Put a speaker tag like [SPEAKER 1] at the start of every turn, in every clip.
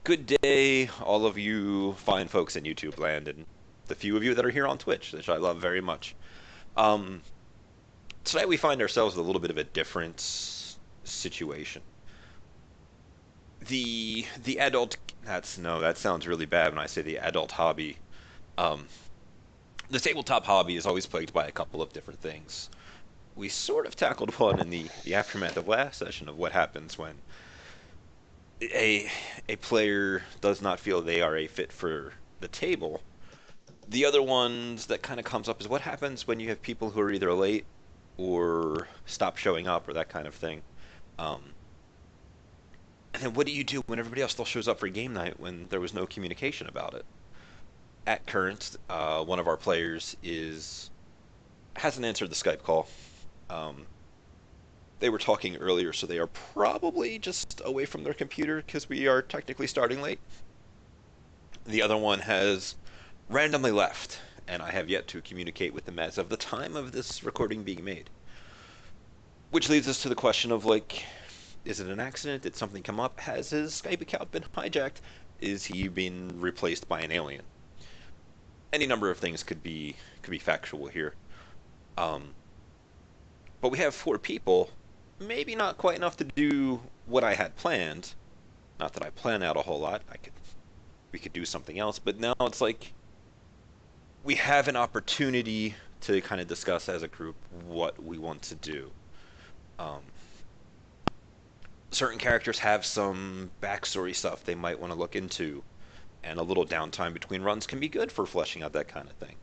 [SPEAKER 1] Good day, all of you fine folks in YouTube land, and the few of you that are here on Twitch, which I love very much. Um, Tonight we find ourselves in a little bit of a different situation. The adult that's no, that sounds really bad when I say the adult hobby. Um, the tabletop hobby is always plagued by a couple of different things. We sort of tackled one in the aftermath of last session of what happens when a a player does not feel they are a fit for the table. The other ones that kind of comes up is what happens when you have people who are either late or stop showing up or that kind of thing. Um, and then what do you do when everybody else still shows up for game night when there was no communication about it? At current, one of our players is hasn't answered the Skype call. Um, they were talking earlier, so they are probably just away from their computer because we are technically starting late. The other one has randomly left, and I have yet to communicate with them as of the time of this recording being made. Which leads us to the question of, like, is it an accident? Did something come up? Has his Skype account been hijacked? Is he being replaced by an alien? Any number of things could be factual here. Um, but we have four people, maybe not quite enough to do what I had planned. Not that I plan out a whole lot. We could do something else, but now it's like we have an opportunity to kind of discuss as a group what we want to do. Um, Certain characters have some backstory stuff they might want to look into, and a little downtime between runs can be good for fleshing out that kind of thing.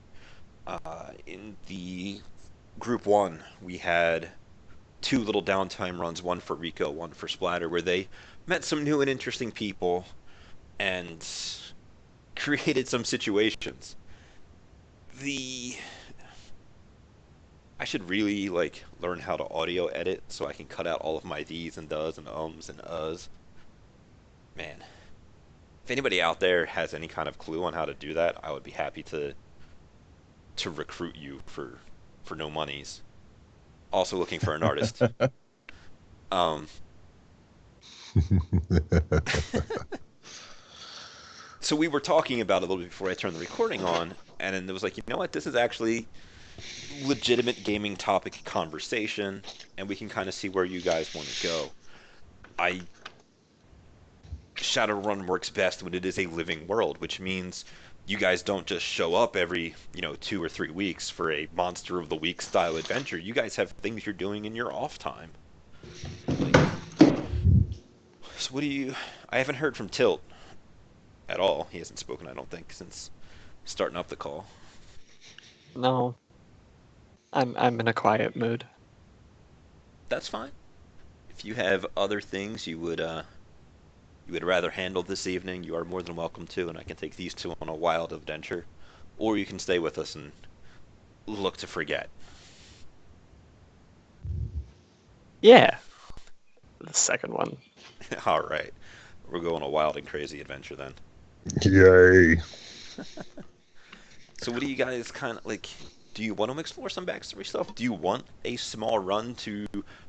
[SPEAKER 1] In the group one, we had two little downtime runs, one for Rico, one for Splatter, where they met some new and interesting people and created some situations. The I should really like learn how to audio edit so I can cut out all of my these and does and ums and uhs. Man, if anybody out there has any kind of clue on how to do that, I would be happy to recruit you for no monies. Also looking for an artist. Um, so we were talking about it a little bit before I turned the recording on, and then it was like, you know what, this is actually legitimate gaming topic conversation, and we can kind of see where you guys want to go. I Shadowrun works best when it is a living world, which means you guys don't just show up every, 2 or 3 weeks for a monster of the week style adventure. You guys have things you're doing in your off time. Like, so what do you? I haven't heard from Tilt at all. He hasn't spoken, I don't think, since starting up the call.
[SPEAKER 2] No, I'm in a quiet mood.
[SPEAKER 1] That's fine. If you have other things you would rather handle this evening, you are more than welcome to, and I can take these two on a wild adventure, or you can stay with us and look to forget.
[SPEAKER 2] Yeah, the second one.
[SPEAKER 1] All right, we're going on a wild and crazy adventure then.
[SPEAKER 3] Yay.
[SPEAKER 1] So, what do you guys kind of like? Do you want to explore some backstory stuff? Do you want a small run to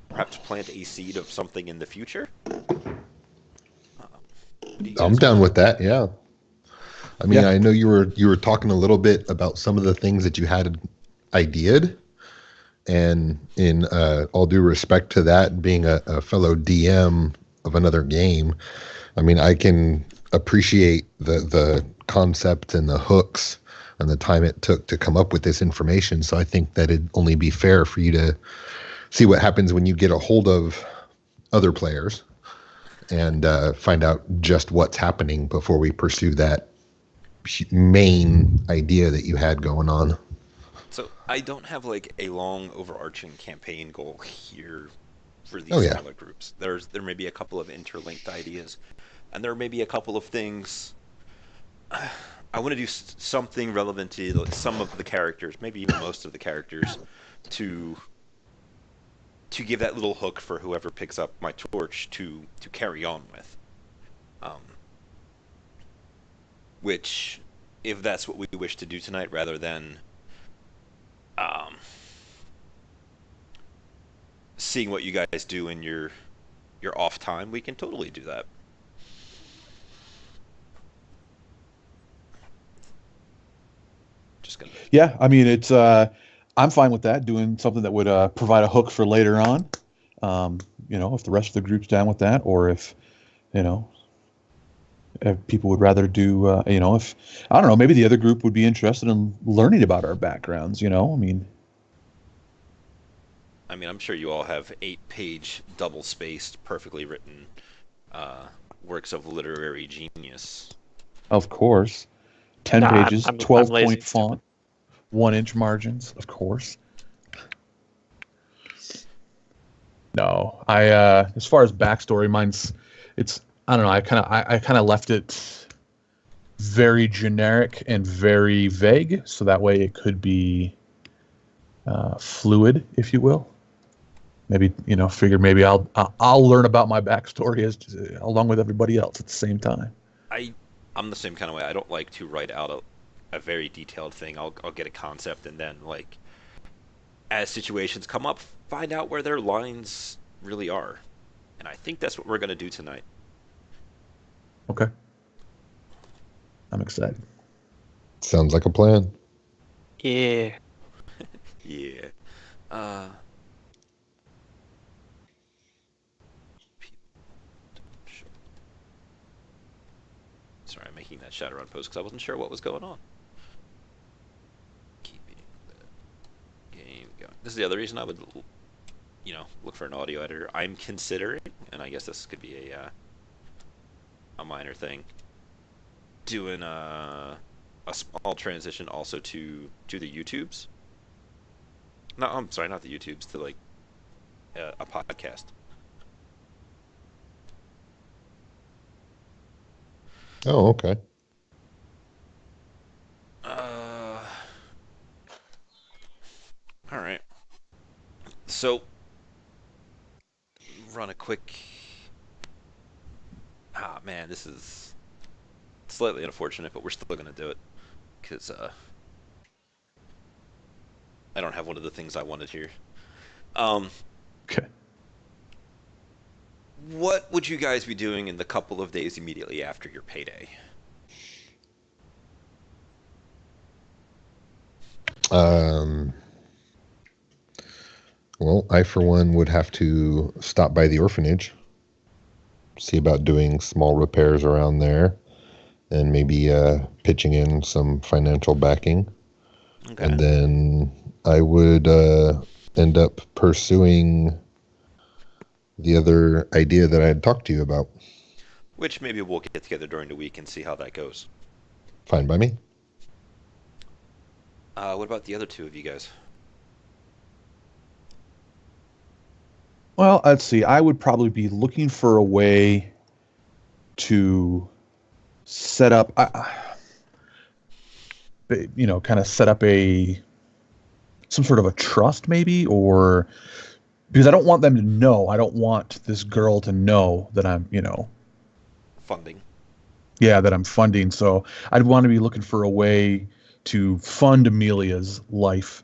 [SPEAKER 1] perhaps plant a seed of something in the future? What do you
[SPEAKER 3] I'm
[SPEAKER 1] guys
[SPEAKER 3] down
[SPEAKER 1] want?
[SPEAKER 3] with that. Yeah. I mean,
[SPEAKER 4] Yeah.
[SPEAKER 3] I know you were talking a little bit about some of the things that you had ideated, and in all due respect to that, being a fellow DM of another game, I mean, I can appreciate the concept and the hooks and the time it took to come up with this information. So I think that it'd only be fair for you to see what happens when you get a hold of other players and find out just what's happening before we pursue that main idea that you had going on.
[SPEAKER 1] So, I don't have like a long overarching campaign goal here for
[SPEAKER 3] Oh
[SPEAKER 1] these
[SPEAKER 3] yeah.
[SPEAKER 1] smaller groups. There may be a couple of interlinked ideas, and there may be a couple of things. I want to do something relevant to some of the characters, maybe even most of the characters, to give that little hook for whoever picks up my torch to carry on with. Um, which, if that's what we wish to do tonight, rather than um, seeing what you guys do in your off time, we can totally do that.
[SPEAKER 4] Yeah, I mean, I'm fine with that, doing something that would provide a hook for later on. If the rest of the group's down with that, or you know, if people would rather do, if, I don't know, maybe the other group would be interested in learning about our backgrounds, I mean.
[SPEAKER 1] I'm sure you all have 8-page, double-spaced, perfectly written uh, works of literary genius.
[SPEAKER 4] Of course. 10
[SPEAKER 2] Nah,
[SPEAKER 4] pages,
[SPEAKER 2] I'm
[SPEAKER 4] 12
[SPEAKER 2] lazy
[SPEAKER 4] point
[SPEAKER 2] and stupid.
[SPEAKER 4] font, 1-inch margins, of course. No, as far as backstory, I don't know, I kind of left it very generic and very vague, so that way it could be fluid, if you will. Maybe, figure maybe I'll learn about my backstory along with everybody else at the same time.
[SPEAKER 1] I I'm the same kind of way. I don't like to write out a very detailed thing. I'll get a concept and then like as situations come up, find out where their lines really are. And I think that's what we're gonna do tonight.
[SPEAKER 4] Okay, I'm excited.
[SPEAKER 3] Sounds like a plan.
[SPEAKER 2] Yeah.
[SPEAKER 1] Yeah. Uh. Sorry, I'm making that Shadowrun post because I wasn't sure what was going on. Keeping the game going. This is the other reason I would, look for an audio editor. I'm considering, and I guess this could be a minor thing, doing a small transition also to the YouTubes. No, I'm sorry, not the YouTubes, to like a podcast.
[SPEAKER 3] Oh, okay.
[SPEAKER 1] Uh, all right. So, run a quick. Ah, man, this is slightly unfortunate, but we're still gonna do it because I don't have one of the things I wanted here. Um,
[SPEAKER 4] Okay.
[SPEAKER 1] what would you guys be doing in the couple of days immediately after your payday?
[SPEAKER 3] Um, well, I for one would have to stop by the orphanage, see about doing small repairs around there, and maybe pitching in some financial backing.
[SPEAKER 1] Okay.
[SPEAKER 3] And then I would end up pursuing the other idea that I had talked to you about.
[SPEAKER 1] Which maybe we'll get together during the week and see how that goes.
[SPEAKER 3] Fine by me.
[SPEAKER 1] What about the other two of you guys?
[SPEAKER 4] Well, let's see. I would probably be looking for a way to set up, kind of set up some sort of a trust, maybe, or because I don't want them to know. I don't want this girl to know that I'm,
[SPEAKER 1] Funding.
[SPEAKER 4] yeah, that I'm funding. So I'd want to be looking for a way to fund Amelia's life.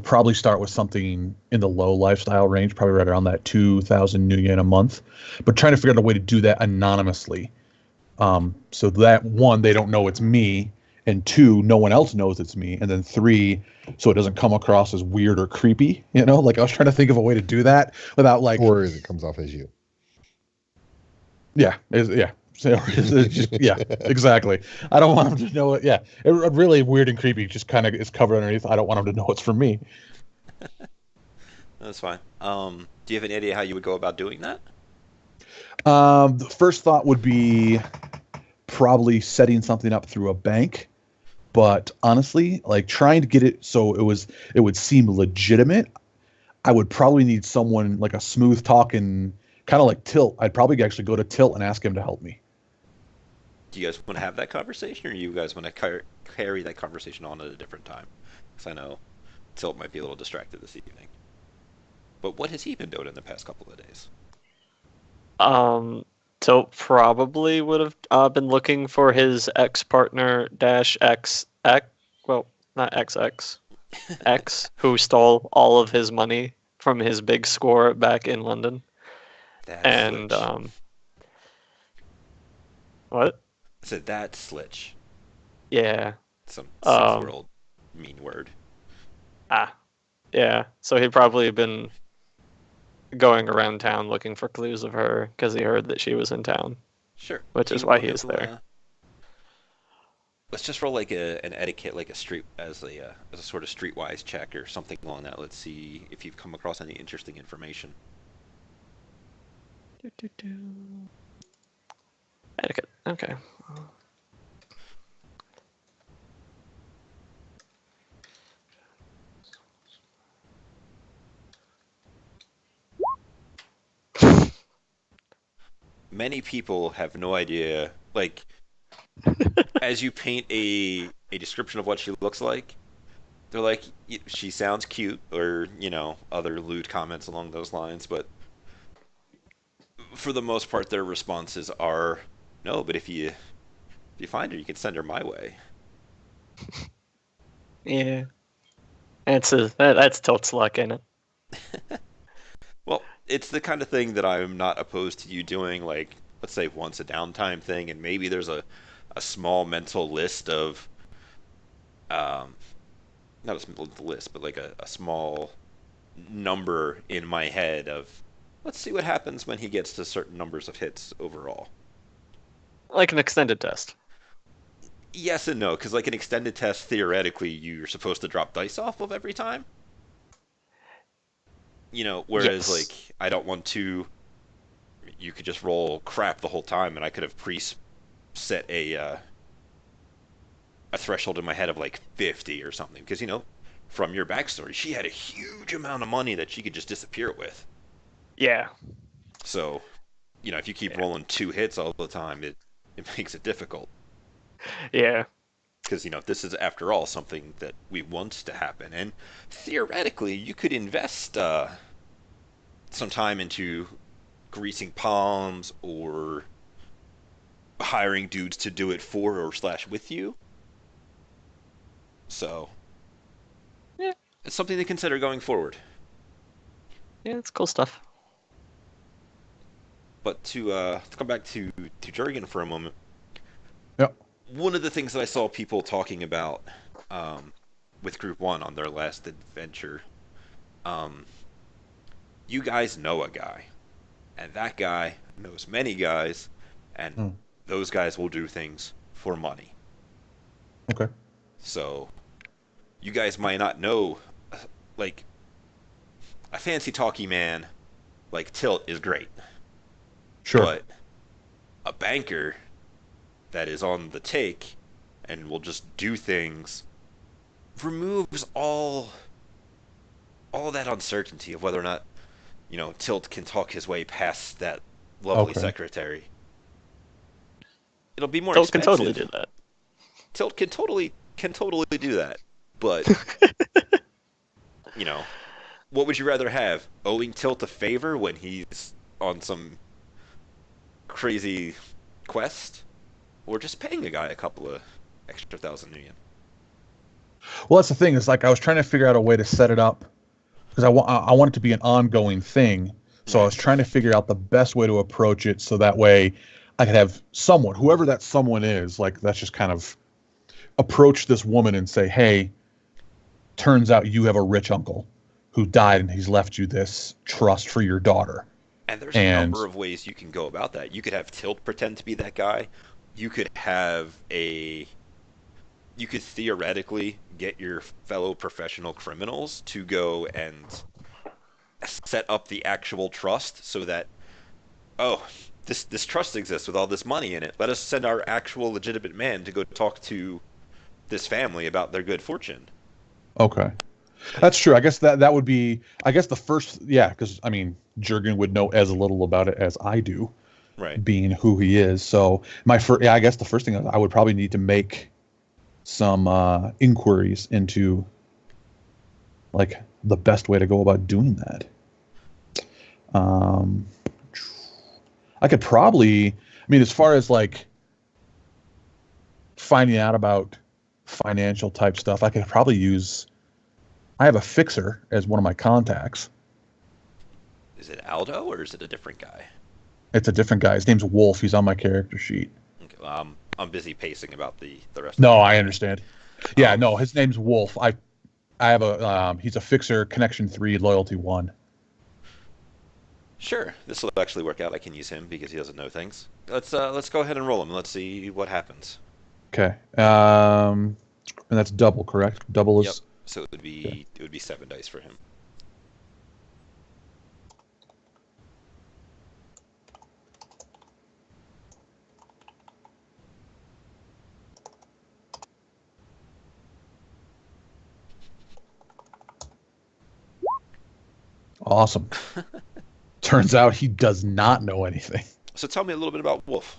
[SPEAKER 4] Probably start with something in the low lifestyle range, probably right around that 2,000 new yen a month, but trying to figure out a way to do that anonymously. So that one, they don't know it's me, and two, no one else knows it's me, and then three, so it doesn't come across as weird or creepy. Like I was trying to think of a way to do that without like,
[SPEAKER 3] Or as it comes off as you.
[SPEAKER 4] yeah, yeah. So yeah, exactly. I don't want them to know it. Yeah, really weird and creepy. Just kind of is covered underneath. I don't want them to know it's from me.
[SPEAKER 1] That's fine. Do you have any idea how you would go about doing that?
[SPEAKER 4] The first thought would be probably setting something up through a bank, but honestly, like trying to get it so it would seem legitimate. I would probably need someone like a smooth talking, kind of like Tilt. I'd probably actually go to Tilt and ask him to help me.
[SPEAKER 1] Do you guys want to have that conversation, or you guys want to carry that conversation on at a different time? Because I know Tilt might be a little distracted this evening. But what has he been doing in the past couple of days?
[SPEAKER 2] So probably would have been looking for his ex-partner dash XX, well, not XX, X, who stole all of his money from his big score back in London.
[SPEAKER 1] That
[SPEAKER 2] And
[SPEAKER 1] Slitch.
[SPEAKER 2] what?
[SPEAKER 1] I said that Slitch.
[SPEAKER 2] Yeah.
[SPEAKER 1] Some
[SPEAKER 2] Um,
[SPEAKER 1] 6-year-old. mean word.
[SPEAKER 2] Ah, yeah. So he'd probably been going around town looking for clues of her because he heard that she was in town,
[SPEAKER 1] Sure.
[SPEAKER 2] which
[SPEAKER 1] Do
[SPEAKER 2] is
[SPEAKER 1] you
[SPEAKER 2] why
[SPEAKER 1] want
[SPEAKER 2] he is
[SPEAKER 1] to?
[SPEAKER 2] there.
[SPEAKER 1] Let's just roll like an etiquette, like a street as a sort of streetwise check or something along that. Let's see if you've come across any interesting information.
[SPEAKER 2] Etiquette. Okay.
[SPEAKER 1] Many people have no idea. Like as you paint a description of what she looks like, they're like, she sounds cute, or other lewd comments along those lines. But for the most part, their responses are, no. But if you find her, you can send her my way.
[SPEAKER 2] Yeah. That's Tilt's luck, ain't it?
[SPEAKER 1] Well, it's the kind of thing that I'm not opposed to you doing, like, let's say once a downtime thing, and maybe there's a small mental list of, um, not a small list, but like a small number in my head of, let's see what happens when he gets to certain numbers of hits overall.
[SPEAKER 2] Like an extended test.
[SPEAKER 1] Yes and no, because like an extended test, theoretically, you're supposed to drop dice off of every time. Whereas like,
[SPEAKER 2] Yes.
[SPEAKER 1] I don't want to. You could just roll crap the whole time, and I could have set a threshold in my head of like 50 or something, because from your backstory, she had a huge amount of money that she could just disappear with.
[SPEAKER 2] Yeah.
[SPEAKER 1] So, if you keep
[SPEAKER 2] Yeah.
[SPEAKER 1] rolling 2 hits all the time, it makes it difficult.
[SPEAKER 2] Yeah.
[SPEAKER 1] Because this is, after all, something that we want to happen, and theoretically, you could invest some time into greasing palms or hiring dudes to do it for or slash with you. So
[SPEAKER 2] Yeah.
[SPEAKER 1] it's something to consider going forward.
[SPEAKER 2] Yeah, it's cool stuff.
[SPEAKER 1] But to come back to Jurgen for a moment,
[SPEAKER 4] Yep.
[SPEAKER 1] one of the things that I saw people talking about um, with Group One on their last adventure, um, you guys know a guy, and that guy knows many guys, and
[SPEAKER 4] Hmm.
[SPEAKER 1] those guys will do things for money.
[SPEAKER 4] Okay.
[SPEAKER 1] So you guys might not know, like, a fancy talky man like Tilt is great,
[SPEAKER 4] Sure.
[SPEAKER 1] but a banker that is on the take and will just do things removes all that uncertainty of whether or not Tilt can talk his way past that lovely
[SPEAKER 4] Okay.
[SPEAKER 1] secretary. It'll be more
[SPEAKER 2] Tilt can totally
[SPEAKER 1] expensive.
[SPEAKER 2] do that.
[SPEAKER 1] Tilt can totally do that, but you know what would you rather have? Owing Tilt a favor when he's on some crazy quest, or just paying a guy a couple of extra thousand million?
[SPEAKER 4] Well, that's the thing. Is like I was trying to figure out a way to set it up because I want it to be an ongoing thing. So I
[SPEAKER 1] Right.
[SPEAKER 4] was trying to figure out the best way to approach it so that way I could have someone, whoever that someone is, like that's just kind of approach this woman and say, "Hey, turns out you have a rich uncle who died and he's left you this trust for your daughter."
[SPEAKER 1] And there's a
[SPEAKER 4] And
[SPEAKER 1] number of ways you can go about that. You could have Tilt pretend to be that guy. You could have a. You could theoretically get your fellow professional criminals to go and set up the actual trust so that, oh, this trust exists with all this money in it. Let us send our actual legitimate man to go talk to this family about their good fortune.
[SPEAKER 4] okay.
[SPEAKER 1] Like,
[SPEAKER 4] That's true. I guess that would be. I guess the first, yeah, because I mean, Jurgen would know as little about it as I do,
[SPEAKER 1] right.
[SPEAKER 4] being who he is. So my first, yeah, I guess the first thing I would probably need to make some inquiries into like the best way to go about doing that. Um, I could probably, I mean, as far as like finding out about financial type stuff, I could probably use. I have a fixer as one of my contacts.
[SPEAKER 1] Is it Aldo or is it a different guy?
[SPEAKER 4] It's a different guy. His name's Wolf. He's on my character sheet.
[SPEAKER 1] Okay, well, I'm busy pacing about the rest of
[SPEAKER 4] No,
[SPEAKER 1] the
[SPEAKER 4] I
[SPEAKER 1] campaign.
[SPEAKER 4] understand. Yeah, no, his name's Wolf. I have a he's a fixer, connection 3, loyalty 1.
[SPEAKER 1] Sure, this will actually work out. I can use him because he doesn't know things. Let's go ahead and roll him. Let's see what happens.
[SPEAKER 4] Okay. And that's double, correct? Double
[SPEAKER 1] Yep.
[SPEAKER 4] is
[SPEAKER 1] So it would
[SPEAKER 4] okay.
[SPEAKER 1] be 7 dice for him.
[SPEAKER 4] Awesome. Turns out he does not know anything.
[SPEAKER 1] So tell me a little bit about Wolf.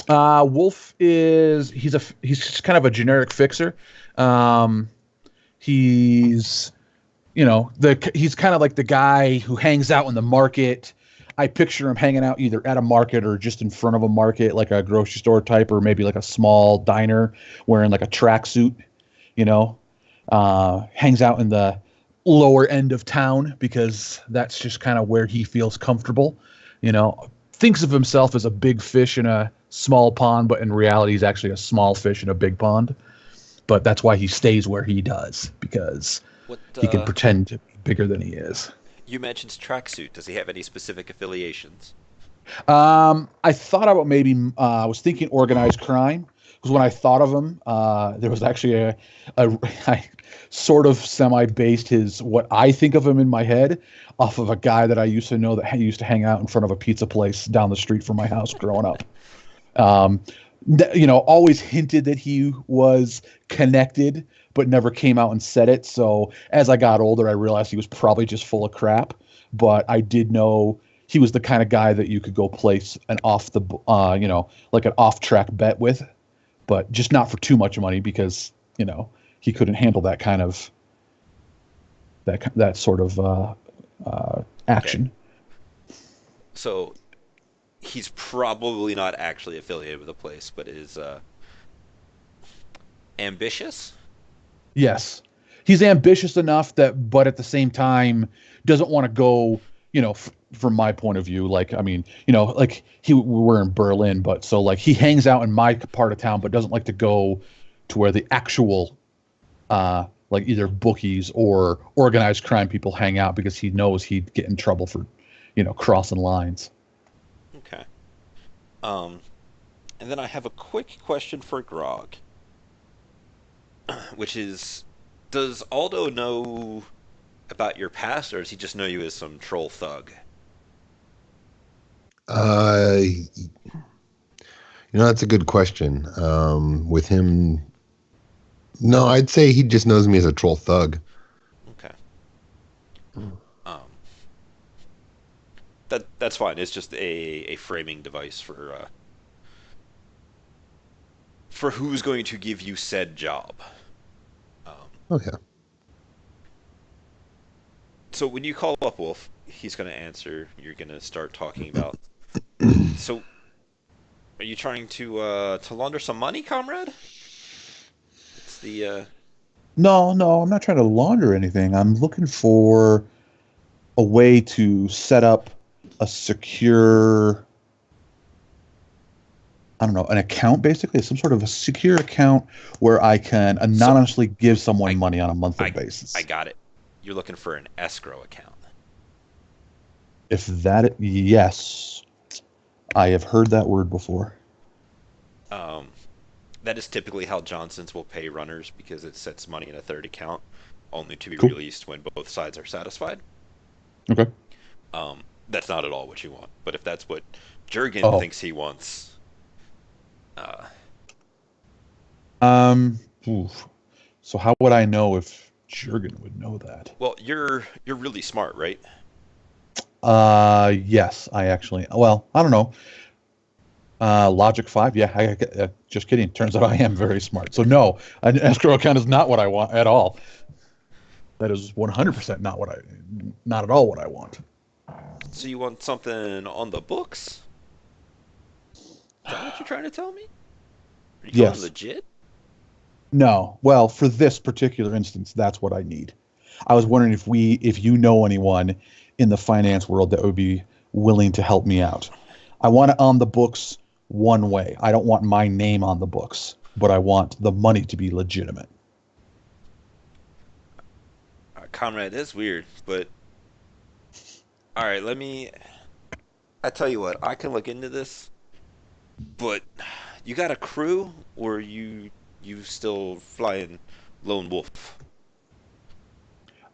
[SPEAKER 4] Wolf is he's kind of a generic fixer. He's he's kind of like the guy who hangs out in the market. I picture him hanging out either at a market or just in front of a market, like a grocery store type, or maybe like a small diner, wearing like a tracksuit. Hangs out in the lower end of town because that's just kind of where he feels comfortable. Thinks of himself as a big fish in a small pond, but in reality, he's actually a small fish in a big pond. But that's why he stays where he does, because he can pretend to be bigger than he is.
[SPEAKER 1] You mentioned tracksuit. Does he have any specific affiliations?
[SPEAKER 4] I thought about maybe I was thinking organized crime, because when I thought of him, there was actually I sort of semi-based what I think of him in my head off of a guy that I used to know that used to hang out in front of a pizza place down the street from my house growing up. Always hinted that he was connected, but never came out and said it. So as I got older, I realized he was probably just full of crap. But I did know he was the kind of guy that you could go place an like an off-track bet with, but just not for too much money because he couldn't handle that kind of that sort of action.
[SPEAKER 1] Okay. So he's probably not actually affiliated with the place, but is ambitious.
[SPEAKER 4] Yes, he's ambitious enough but at the same time doesn't want to go. From my point of view, like we're in Berlin, but so like he hangs out in my part of town, but doesn't like to go to where the actual like either bookies or organized crime people hang out because he knows he'd get in trouble for crossing lines.
[SPEAKER 1] Okay. And then I have a quick question for Grog, which is, does Aldo know about your past, or does he just know you as some troll thug?
[SPEAKER 3] That's a good question. With him, no, I'd say he just knows me as a troll thug.
[SPEAKER 1] Okay. That's fine. It's just a framing device for who's going to give you said job.
[SPEAKER 3] Okay.
[SPEAKER 1] So when you call up Wolf, he's going to answer. You're going to start talking about. So, are you trying to launder some money, comrade? It's the
[SPEAKER 4] No, I'm not trying to launder anything. I'm looking for a way to set up a secure, I don't know, an account, basically, some sort of a secure account where I can anonymously give someone money on a monthly basis.
[SPEAKER 1] I got it. You're looking for an escrow account.
[SPEAKER 4] Yes, I have heard that word before.
[SPEAKER 1] That is typically how Johnson's will pay runners because it sets money in a third account, only to be
[SPEAKER 4] Cool.
[SPEAKER 1] released when both sides are satisfied.
[SPEAKER 4] Okay.
[SPEAKER 1] That's not at all what you want, but if that's what Jurgen thinks he wants,
[SPEAKER 4] oof. So how would I know if Jurgen would know that?
[SPEAKER 1] well, you're really smart, right?
[SPEAKER 4] Yes, I actually. Well, I don't know. Logic 5. Yeah, just kidding. Turns out I am very smart. So no, an escrow account is not what I want at all. That is 100% not at all what I want.
[SPEAKER 1] So you want something on the books? Is that what you're trying to tell me? Are you
[SPEAKER 4] Yes.
[SPEAKER 1] legit?
[SPEAKER 4] No. Well, for this particular instance, that's what I need. I was wondering if you know anyone in the finance world that would be willing to help me out. I want it on the books one way. I don't want my name on the books. but I want the money to be legitimate.
[SPEAKER 1] Comrade, that's weird, but all right, let me. I tell you what, I can look into this, but you got a crew, or you still flying lone wolf?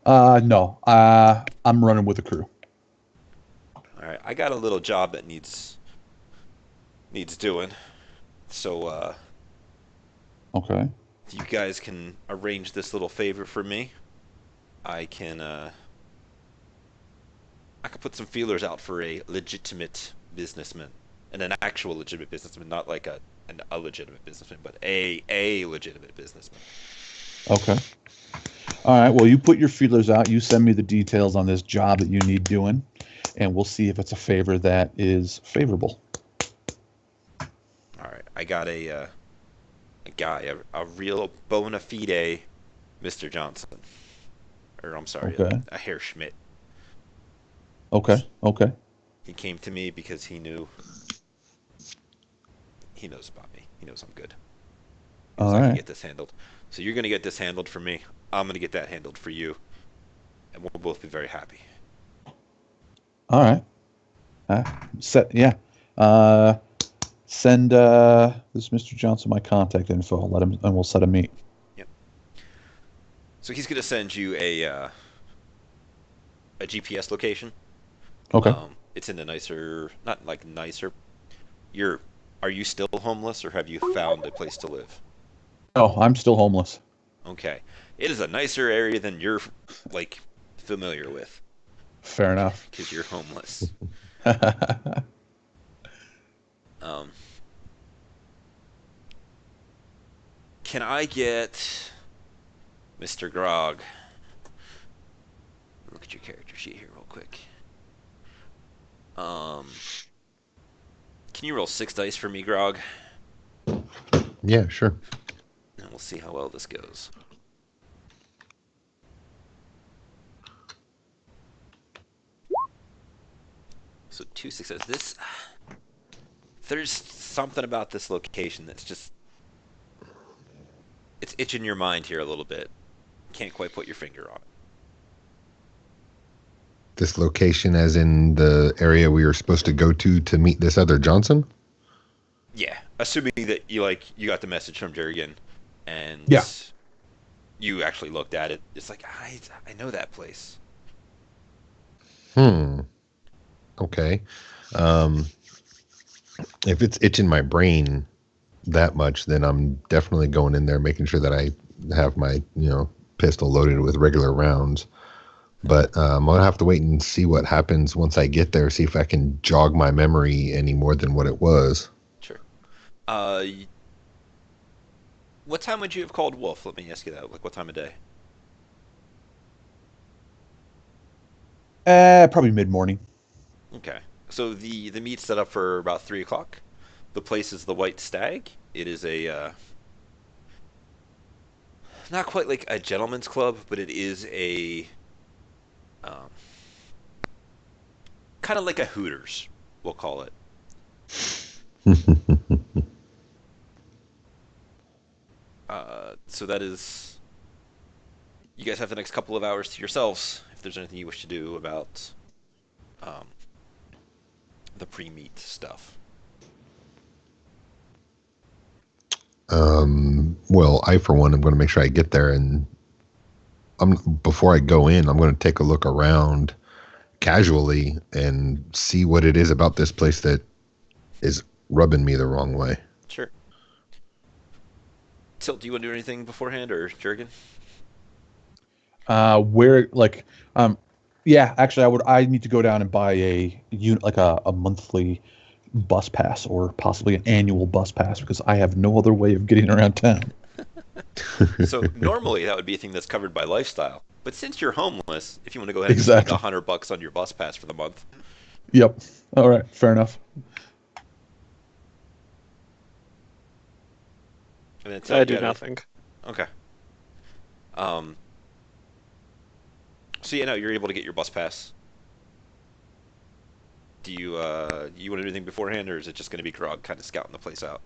[SPEAKER 4] No, I'm running with a crew.
[SPEAKER 1] All right, I got a little job that needs doing. So
[SPEAKER 4] Okay.
[SPEAKER 1] you guys can arrange this little favor for me. I can I could put some feelers out for a legitimate businessman, and an actual legitimate businessman, not like an illegitimate businessman, but a legitimate businessman.
[SPEAKER 4] Okay. All right. Well, you put your feelers out. You send me the details on this job that you need doing, and we'll see if it's a favor that is favorable.
[SPEAKER 1] All right, I got a guy, a real bona fide Mr. Johnson, or I'm sorry,
[SPEAKER 4] Okay.
[SPEAKER 1] a Herr Schmidt.
[SPEAKER 4] Okay. Okay.
[SPEAKER 1] He came to me because he knows about me. He knows I'm good. He knows
[SPEAKER 4] All
[SPEAKER 1] I can
[SPEAKER 4] right.
[SPEAKER 1] get this handled. So you're gonna get this handled for me. I'm gonna get that handled for you, and we'll both be very happy.
[SPEAKER 4] All right. Set. Yeah. Uh, Send this Mr. Johnson my contact info. Let him, and we'll set a meet.
[SPEAKER 1] Yep. So he's gonna send you a GPS location.
[SPEAKER 4] Okay.
[SPEAKER 1] It's in the nicer, not like nicer. You're, are you still homeless, or have you found a place to live?
[SPEAKER 4] Oh, I'm still homeless.
[SPEAKER 1] Okay. It is a nicer area than you're like familiar with,
[SPEAKER 4] Fair enough.
[SPEAKER 1] because you're homeless. Um, can I get Mr. Grog? Look at your character sheet here real quick. Um, can you roll 6 dice for me, Grog?
[SPEAKER 3] Yeah, sure.
[SPEAKER 1] And we'll see how well this goes. So 2 successes. There's something about this location that's just, it's itching your mind here a little bit. Can't quite put your finger on it.
[SPEAKER 3] This location, as in the area we were supposed to go to meet this other Johnson?
[SPEAKER 1] Yeah, assuming that you got the message from Jurgen, and
[SPEAKER 4] Yeah.
[SPEAKER 1] you actually looked at it. It's like I know that place.
[SPEAKER 3] Okay. Um, if it's itching my brain that much, then I'm definitely going in there, making sure that I have my, pistol loaded with regular rounds. But I'm gonna have to wait and see what happens once I get there. See if I can jog my memory any more than what it was.
[SPEAKER 1] Sure. What time would you have called Wolf? Let me ask you that. Like, what time of day?
[SPEAKER 4] Probably mid morning.
[SPEAKER 1] Okay. So the meet's set up for about 3 o'clock. The place is the White Stag. It is a not quite like a gentleman's club, but it is a um, kind of like a Hooters, we'll call it. So that is, you guys have the next couple of hours to yourselves. If there's anything you wish to do about um, the pre-meet stuff.
[SPEAKER 3] Well, I for one, am going to make sure I get there, and before I go in, I'm going to take a look around casually and see what it is about this place that is rubbing me the wrong way.
[SPEAKER 1] Sure. Tilt, do you want to do anything beforehand, or Jurgen?
[SPEAKER 4] Where like yeah, actually I need to go down and buy a unit, like a monthly bus pass, or possibly an annual bus pass, because I have no other way of getting around town.
[SPEAKER 1] So normally that would be a thing that's covered by lifestyle, but since you're homeless, if you want to go ahead and
[SPEAKER 4] Exactly.
[SPEAKER 1] spend $100 on your bus pass for the month.
[SPEAKER 4] Yep. All right, fair enough.
[SPEAKER 1] And then
[SPEAKER 2] I
[SPEAKER 1] you
[SPEAKER 2] do
[SPEAKER 1] gotta-
[SPEAKER 2] nothing.
[SPEAKER 1] Okay. Um. So yeah, no, you're able to get your bus pass. Do you want to do anything beforehand, or is it just going to be Grog kind of scouting the place out?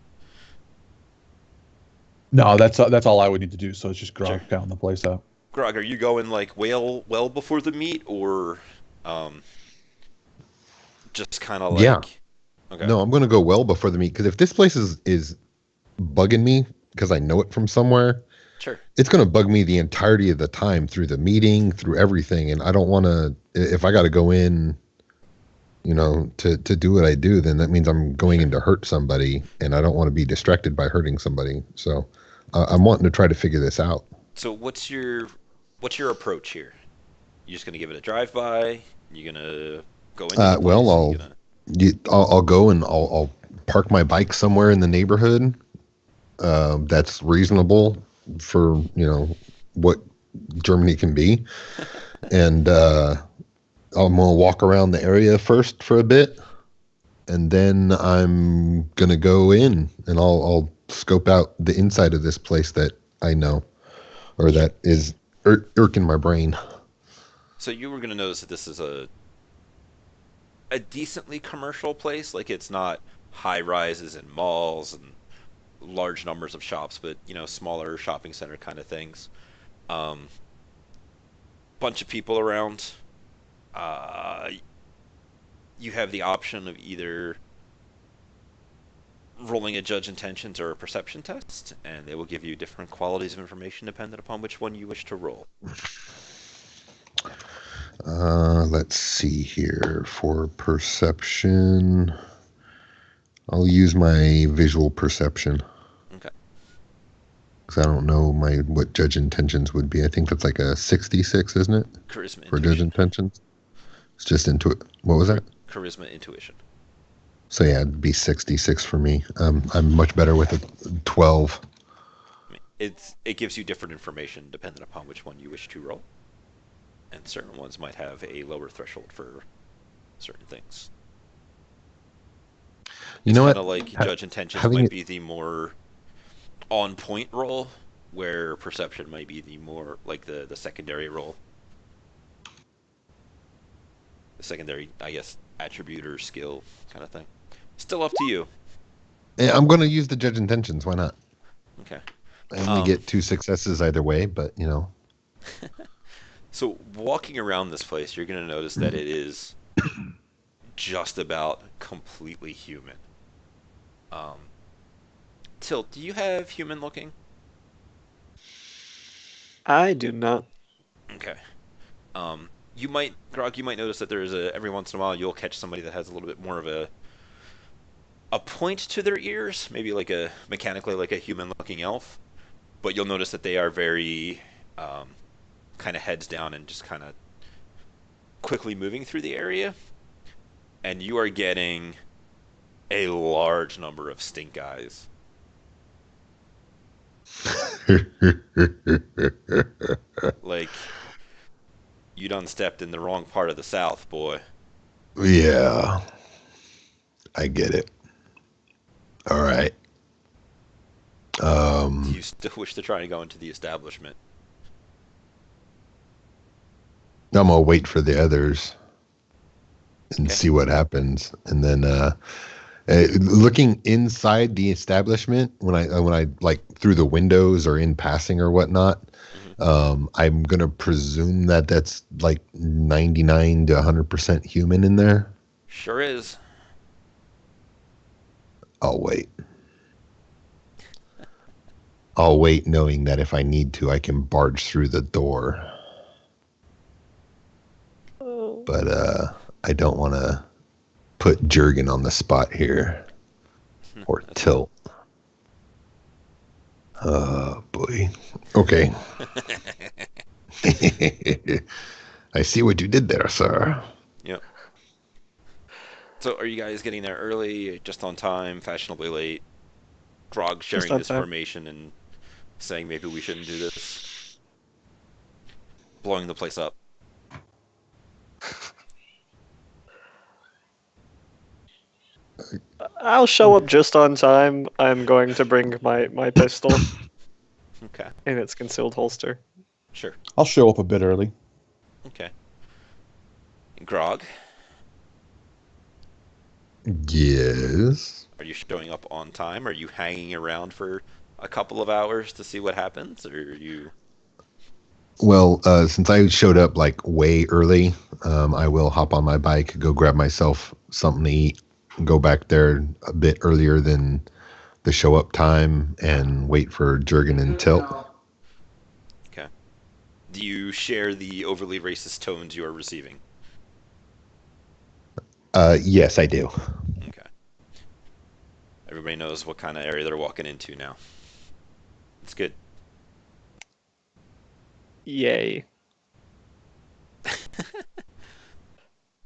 [SPEAKER 4] No, that's all I would need to do. So it's just
[SPEAKER 1] Sure.
[SPEAKER 4] grog down the place out.
[SPEAKER 1] Grog, are you going like well before the meet, or um, just kind of
[SPEAKER 3] Yeah.
[SPEAKER 1] like okay,
[SPEAKER 3] No, I'm gonna go well before the meet because if this place is bugging me because I know it from somewhere,
[SPEAKER 1] sure,
[SPEAKER 3] it's gonna bug me the entirety of the time through the meeting, through everything, and I don't want to. If I got to go in, to do what I do, then that means I'm going in to hurt somebody, and I don't want to be distracted by hurting somebody. So I'm wanting to try to figure this out.
[SPEAKER 1] So what's your approach here? You just gonna give it a drive by? You gonna go into the
[SPEAKER 3] Well,
[SPEAKER 1] place? You gonna
[SPEAKER 3] I'll go and I'll park my bike somewhere in the neighborhood. That's reasonable for what Germany can be, and I'm gonna walk around the area first for a bit, and then I'm gonna go in and I'll scope out the inside of this place that I know, or that is irking my brain.
[SPEAKER 1] so you were gonna notice that this is a decently commercial place. Like it's not high rises and malls and large numbers of shops, but smaller shopping center kind of things. Um, Bunch of people around. Uh, you have the option of either rolling a judge intentions or a perception test, and they will give you different qualities of information dependent upon which one you wish to roll.
[SPEAKER 3] Let's see here for perception. I'll use my visual perception
[SPEAKER 1] Okay.
[SPEAKER 3] because I don't know what judge intentions would be. I think that's like a 66, isn't it?
[SPEAKER 1] Charisma
[SPEAKER 3] For judge
[SPEAKER 1] intuition.
[SPEAKER 3] intentions. It's just into it. What was that?
[SPEAKER 1] Charisma intuition.
[SPEAKER 3] So yeah, it'd be 66 for me. I'm much better with a 12.
[SPEAKER 1] I mean, it gives you different information dependent upon which one you wish to roll, and certain ones might have a lower threshold for certain things.
[SPEAKER 3] You
[SPEAKER 1] It's
[SPEAKER 3] know
[SPEAKER 1] kind
[SPEAKER 3] what?
[SPEAKER 1] of like judge intentions
[SPEAKER 3] Having
[SPEAKER 1] might
[SPEAKER 3] it,
[SPEAKER 1] be the more on point roll, where perception might be the more like the secondary roll, the secondary, I guess, attribute or skill kind of thing. Still up to you.
[SPEAKER 3] I'm going to use the judge intentions. Why not?
[SPEAKER 1] Okay.
[SPEAKER 3] I only
[SPEAKER 1] Um,
[SPEAKER 3] get 2 successes either way, but
[SPEAKER 1] so walking around this place, you're gonna notice that it is just about completely human. Um, Tilt, do you have human looking?
[SPEAKER 2] I do not.
[SPEAKER 1] Okay. Grog, you might notice that there's every once in a while you'll catch somebody that has a little bit more of a point to their ears, maybe like a mechanically like a human looking elf, but you'll notice that they are very um, kind of heads down and just kind of quickly moving through the area, and you are getting a large number of stink eyes. Like you done stepped in the wrong part of the South, boy.
[SPEAKER 3] Yeah, I get it. All right.
[SPEAKER 1] Do you still wish to try and go into the establishment?
[SPEAKER 3] I'm gonna wait for the others and
[SPEAKER 1] Okay.
[SPEAKER 3] see what happens, and then looking inside the establishment when I like through the windows or in passing or whatnot.
[SPEAKER 1] Hmm.
[SPEAKER 3] I'm gonna presume that that's like 99 to 100% human in there.
[SPEAKER 1] Sure is.
[SPEAKER 3] I'll wait. I'll wait, knowing that if I need to, I can barge through the door.
[SPEAKER 2] Oh.
[SPEAKER 3] But I don't want to put Jurgen on the spot here or
[SPEAKER 1] That's
[SPEAKER 3] Tilt. Oh boy. Okay. I see what you did there, sir.
[SPEAKER 1] Yep. So are you guys getting there early, just on time, fashionably late? Grog
[SPEAKER 2] Just
[SPEAKER 1] sharing
[SPEAKER 2] on
[SPEAKER 1] this
[SPEAKER 2] time.
[SPEAKER 1] information and saying maybe we shouldn't do this, blowing the place up.
[SPEAKER 2] I'll show up just on time. I'm going to bring my pistol
[SPEAKER 1] Okay,
[SPEAKER 2] in its concealed holster.
[SPEAKER 1] sure.
[SPEAKER 4] I'll show up a bit early.
[SPEAKER 1] Okay. Grog,
[SPEAKER 3] Yes.
[SPEAKER 1] are you showing up on time? Are you hanging around for a couple of hours to see what happens, or you?
[SPEAKER 3] Well, since I showed up like way early, I will hop on my bike, go grab myself something to eat, go back there a bit earlier than the show up time, and wait for Jurgen and Tilt.
[SPEAKER 1] Okay. Do you share the overly racist tones you are receiving?
[SPEAKER 3] Yes, I do.
[SPEAKER 1] Okay. Everybody knows what kind of area they're walking into now. It's good.
[SPEAKER 2] Yay.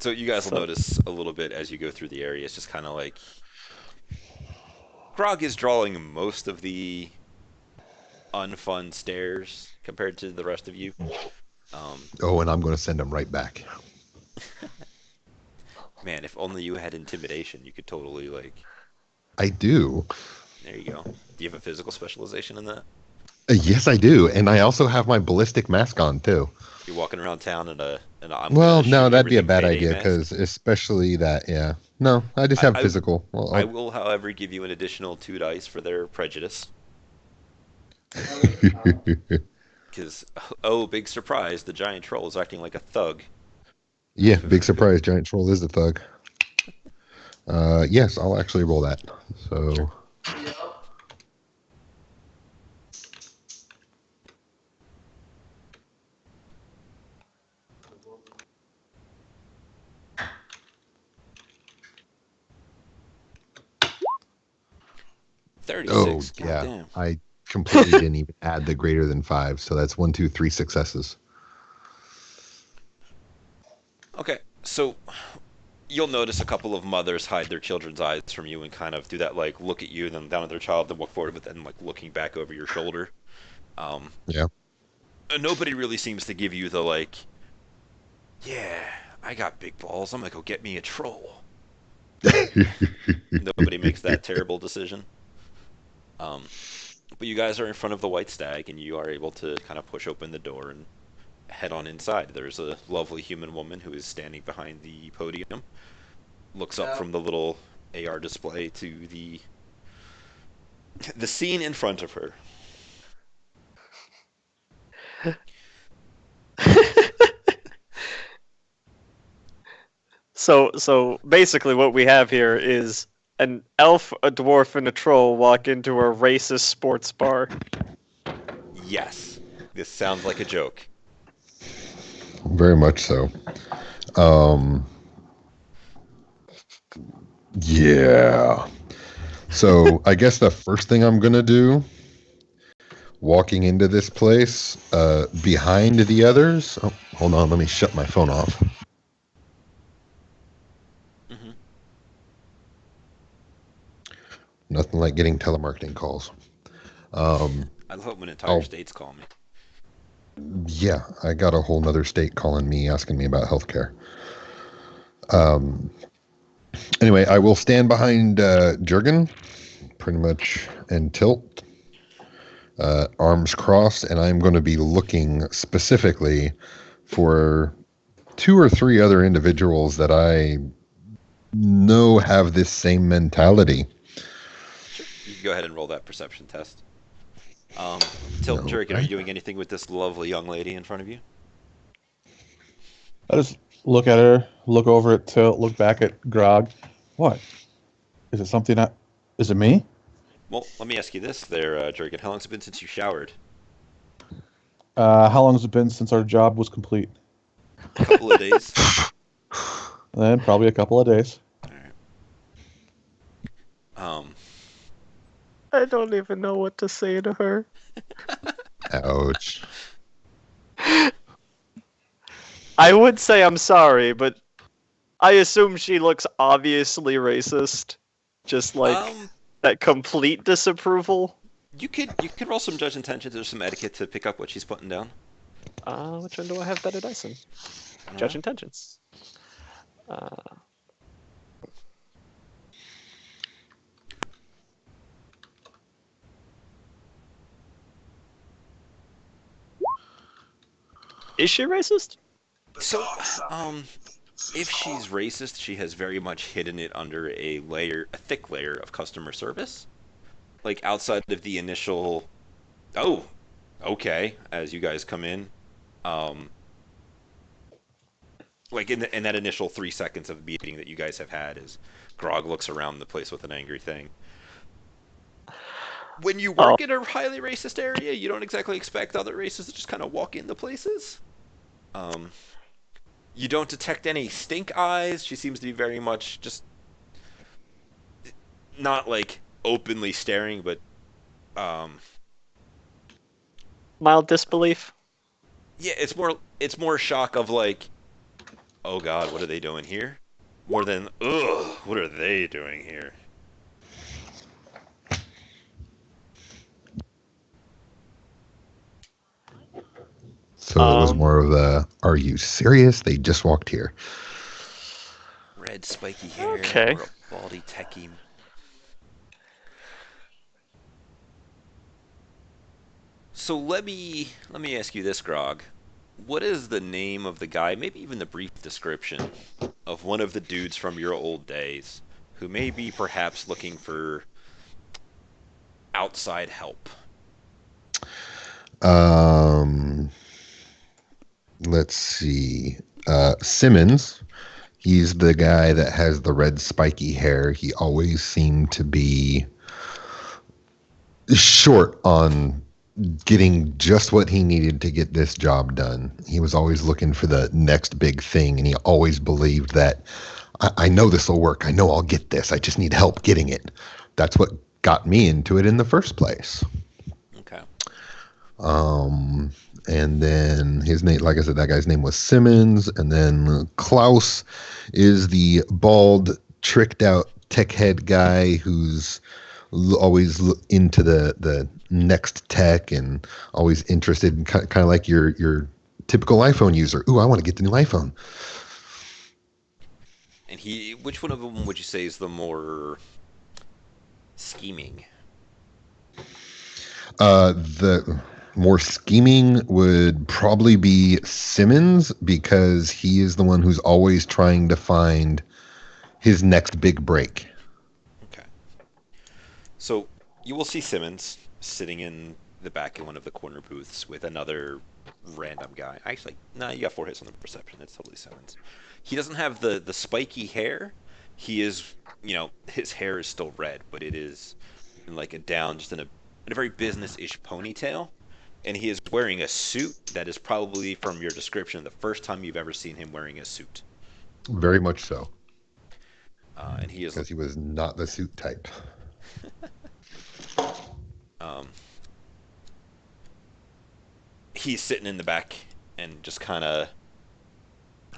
[SPEAKER 1] So you guys will
[SPEAKER 2] So
[SPEAKER 1] notice a little bit as you go through the area. It's just kind of like Grog is drawing most of the unfun stares compared to the rest of you. Um,
[SPEAKER 3] Oh, and I'm going to send them right back.
[SPEAKER 1] Man, if only you had intimidation, you could totally like.
[SPEAKER 3] I do.
[SPEAKER 1] There you go. Do you have a physical specialization in that?
[SPEAKER 3] Yes, I do, and I also have my ballistic mask on too.
[SPEAKER 1] You're walking around town in a I'm
[SPEAKER 3] Well,
[SPEAKER 1] gonna
[SPEAKER 3] no,
[SPEAKER 1] shoot
[SPEAKER 3] that'd be a
[SPEAKER 1] everything
[SPEAKER 3] bad
[SPEAKER 1] payday
[SPEAKER 3] idea
[SPEAKER 1] mask.
[SPEAKER 3] because especially that. Yeah. No, I just
[SPEAKER 1] I,
[SPEAKER 3] have
[SPEAKER 1] I
[SPEAKER 3] physical. Well,
[SPEAKER 1] I will, however, give you an additional 2 dice for their prejudice. Because, oh, big surprise, the giant troll is acting like a thug.
[SPEAKER 3] yeah, big surprise. Giant troll is a thug. Yes, I'll actually roll that.
[SPEAKER 1] Sure.
[SPEAKER 3] So,
[SPEAKER 1] 36.
[SPEAKER 3] yeah,
[SPEAKER 1] Goddamn.
[SPEAKER 3] I completely didn't even add the greater than 5. So that's 1, 2, 3 successes.
[SPEAKER 1] Okay, so you'll notice a couple of mothers hide their children's eyes from you and kind of do that, like, look at you, and then down at their child, then walk forward, but then, like, looking back over your shoulder. Um,
[SPEAKER 3] Yeah.
[SPEAKER 1] Nobody really seems to give you the, like, yeah, I got big balls. I'm gonna go get me a troll. Nobody makes that terrible decision. Um, but you guys are in front of the White Stag, and you are able to kind of push open the door and head on inside. There's a lovely human woman who is standing behind the podium, looks up from the little AR display to the scene in front of her.
[SPEAKER 2] so basically what we have here is an elf, a dwarf, and a troll walk into a racist sports bar.
[SPEAKER 1] Yes, this sounds like a joke.
[SPEAKER 3] Very much so. Um, yeah. So I guess the first thing I'm gonna do, walking into this place, behind the others. Oh, hold on, let me shut my phone off.
[SPEAKER 1] Hmm.
[SPEAKER 3] Nothing like getting telemarketing calls.
[SPEAKER 1] I love it when entire
[SPEAKER 3] I'll
[SPEAKER 1] states call me.
[SPEAKER 3] Yeah, I got a whole nother state calling me asking me about healthcare. Um, anyway, I will stand behind Jurgen, pretty much, and tilt, arms crossed, and I'm going to be looking specifically for 2 or 3 other individuals that I know have this same mentality.
[SPEAKER 1] Sure, you can go ahead and roll that perception test. Tilt and
[SPEAKER 3] All
[SPEAKER 1] Jurgen, are you
[SPEAKER 3] right.
[SPEAKER 1] doing anything with this lovely young lady in front of you?
[SPEAKER 4] I just look at her, look over at Tilt, look back at Grog. What? Is it something I... Is it me?
[SPEAKER 1] Well, let me ask you this there, Jurgen. How long's it been since you showered?
[SPEAKER 4] How long has it been since our job was complete?
[SPEAKER 1] A couple of days?
[SPEAKER 4] Then probably a couple of days.
[SPEAKER 1] Alright. Um,
[SPEAKER 2] I don't even know what to say to her.
[SPEAKER 3] Ouch.
[SPEAKER 2] I would say I'm sorry, but I assume she looks obviously racist. Just like
[SPEAKER 1] um,
[SPEAKER 2] that complete disapproval.
[SPEAKER 1] you could roll some judge intentions or some etiquette to pick up what she's putting down.
[SPEAKER 2] Which one do I have better dice in?
[SPEAKER 1] I don't
[SPEAKER 2] Judge
[SPEAKER 1] know.
[SPEAKER 2] intentions. Uh, is she racist?
[SPEAKER 1] So, um, if she's racist, she has very much hidden it under a thick layer of customer service. like outside of the initial, oh, okay, as you guys come in, um, like in that initial 3 seconds of meeting that you guys have had, as Grog looks around the place with an angry thing. When you
[SPEAKER 2] Oh,
[SPEAKER 1] work in a highly racist area, you don't exactly expect other races to just kind of walk into places. Um, you don't detect any stink eyes. She seems to be very much just not like openly staring, but um,
[SPEAKER 2] mild disbelief.
[SPEAKER 1] yeah, it's more shock of like, oh God, what are they doing here? More than ugh, what are they doing here?
[SPEAKER 3] So it was
[SPEAKER 2] Um,
[SPEAKER 3] more of a, are you serious? They just walked here.
[SPEAKER 1] Red spiky hair
[SPEAKER 2] okay.
[SPEAKER 1] or a baldy techie. So let me ask you this, Grog. What is the name of the guy, maybe even the brief description of one of the dudes from your old days who may be perhaps looking for outside help?
[SPEAKER 3] Um, let's see. Simmons. He's the guy that has the red spiky hair. He always seemed to be short on getting just what he needed to get this job done. He was always looking for the next big thing, and he always believed that I know this will work. I know I'll get this. I just need help getting it. That's what got me into it in the first place.
[SPEAKER 1] Okay.
[SPEAKER 3] Um, and then his name, like I said, that guy's name was Simmons. And then Klaus is the bald, tricked out tech head guy who's always into the next tech and always interested in kind of like your typical iPhone user. Ooh, I want to get the new iPhone.
[SPEAKER 1] And which one of them would you say is the more scheming?
[SPEAKER 3] The more scheming would probably be Simmons because he is the one who's always trying to find his next big break.
[SPEAKER 1] Okay. So you will see Simmons sitting in the back of one of the corner booths with another random guy. Actually, no, you got 4 hits on the perception. It's totally Simmons. He doesn't have the spiky hair. He is, his hair is still red, but it is in like a down, just in a very business-ish ponytail. And he is wearing a suit that is probably, from your description, the first time you've ever seen him wearing a suit.
[SPEAKER 3] Very much so,
[SPEAKER 1] And he is,
[SPEAKER 3] because he was not the suit type.
[SPEAKER 1] um, he's sitting in the back and just kind of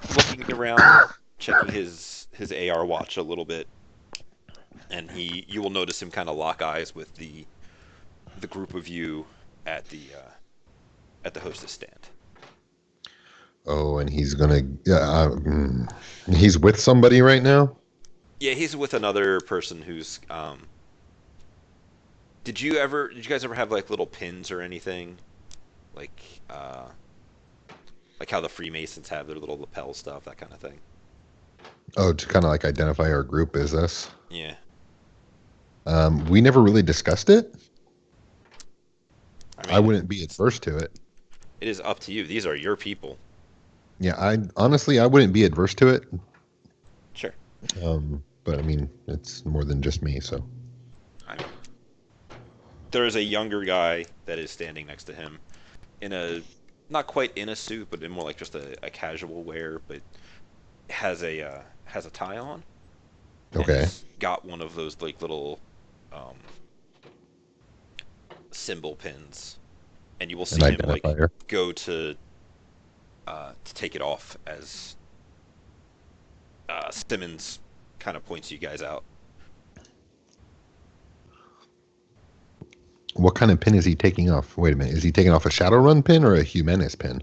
[SPEAKER 1] looking around, checking his AR watch a little bit, and you will notice him kind of lock eyes with the group of you at the hostess stand.
[SPEAKER 3] Oh, and he's with somebody right now.
[SPEAKER 1] Yeah, he's with another person who's. Did you guys ever have like little pins or anything, like uh, like how the Freemasons have their little lapel stuff, that kind of thing?
[SPEAKER 3] Oh, to kind of like identify our group as us.
[SPEAKER 1] Yeah.
[SPEAKER 3] We never really discussed it.
[SPEAKER 1] I
[SPEAKER 3] I
[SPEAKER 1] mean,
[SPEAKER 3] wouldn't be adverse to it.
[SPEAKER 1] it is up to you. These are your people.
[SPEAKER 3] Yeah, I wouldn't be adverse to it.
[SPEAKER 1] Sure.
[SPEAKER 3] But I mean, it's more than just me, so.
[SPEAKER 1] I mean, there is a younger guy that is standing next to him in a not quite in a suit, but in more like just a casual wear, but has a tie on, and
[SPEAKER 3] Okay.
[SPEAKER 1] he's got one of those like little um, symbol pins, and you will
[SPEAKER 3] An
[SPEAKER 1] see him like
[SPEAKER 3] identifier.
[SPEAKER 1] go to take it off as Simmons kind of points you guys out.
[SPEAKER 3] What kind of pin is he taking off? Wait a minute. Is he taking off a Shadowrun pin or a Humanist pin?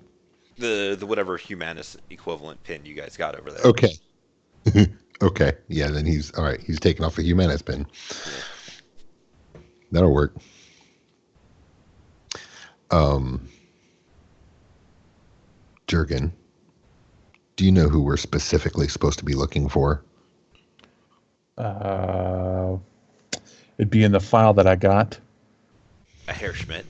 [SPEAKER 1] The whatever Humanist equivalent pin you guys got over there.
[SPEAKER 3] Okay. Okay. Yeah, then he's all right. He's taking off a Humanist pin.
[SPEAKER 1] Yeah.
[SPEAKER 3] That'll work. Um, Jurgen, do you know who we're specifically supposed to be looking for?
[SPEAKER 4] Uh, It'd be in the file that I got.
[SPEAKER 1] A Herr Schmidt.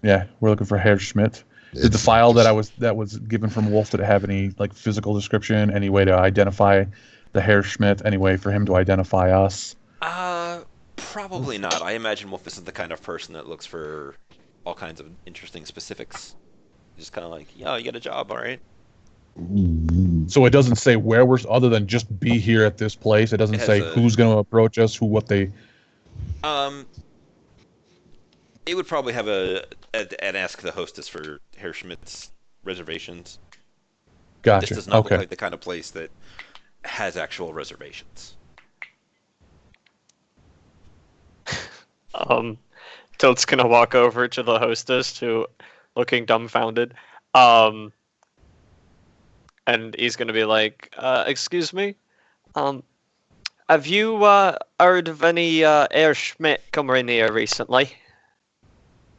[SPEAKER 4] Yeah, we're looking for Herr Schmidt. Did the file that was given from Wolf, did it have any like physical description, any way to identify the Herr Schmidt, any way for him to identify us?
[SPEAKER 1] Probably not. I imagine Wolf isn't the kind of person that looks for all kinds of interesting specifics. Just kind of like, yeah, you got a job, all right.
[SPEAKER 4] So it doesn't say where we're, other than just be here at this place. It doesn't say who's going to approach us, what they.
[SPEAKER 1] It would probably have an ask the hostess for Herr Schmidt's reservations.
[SPEAKER 4] Gotcha.
[SPEAKER 1] This does not
[SPEAKER 4] Okay.
[SPEAKER 1] look like the kind of place that has actual reservations.
[SPEAKER 2] Tilt's gonna walk over to the hostess, who looking dumbfounded. And he's gonna be like, "Excuse me, have you heard of any Herr Schmidt coming in here recently?"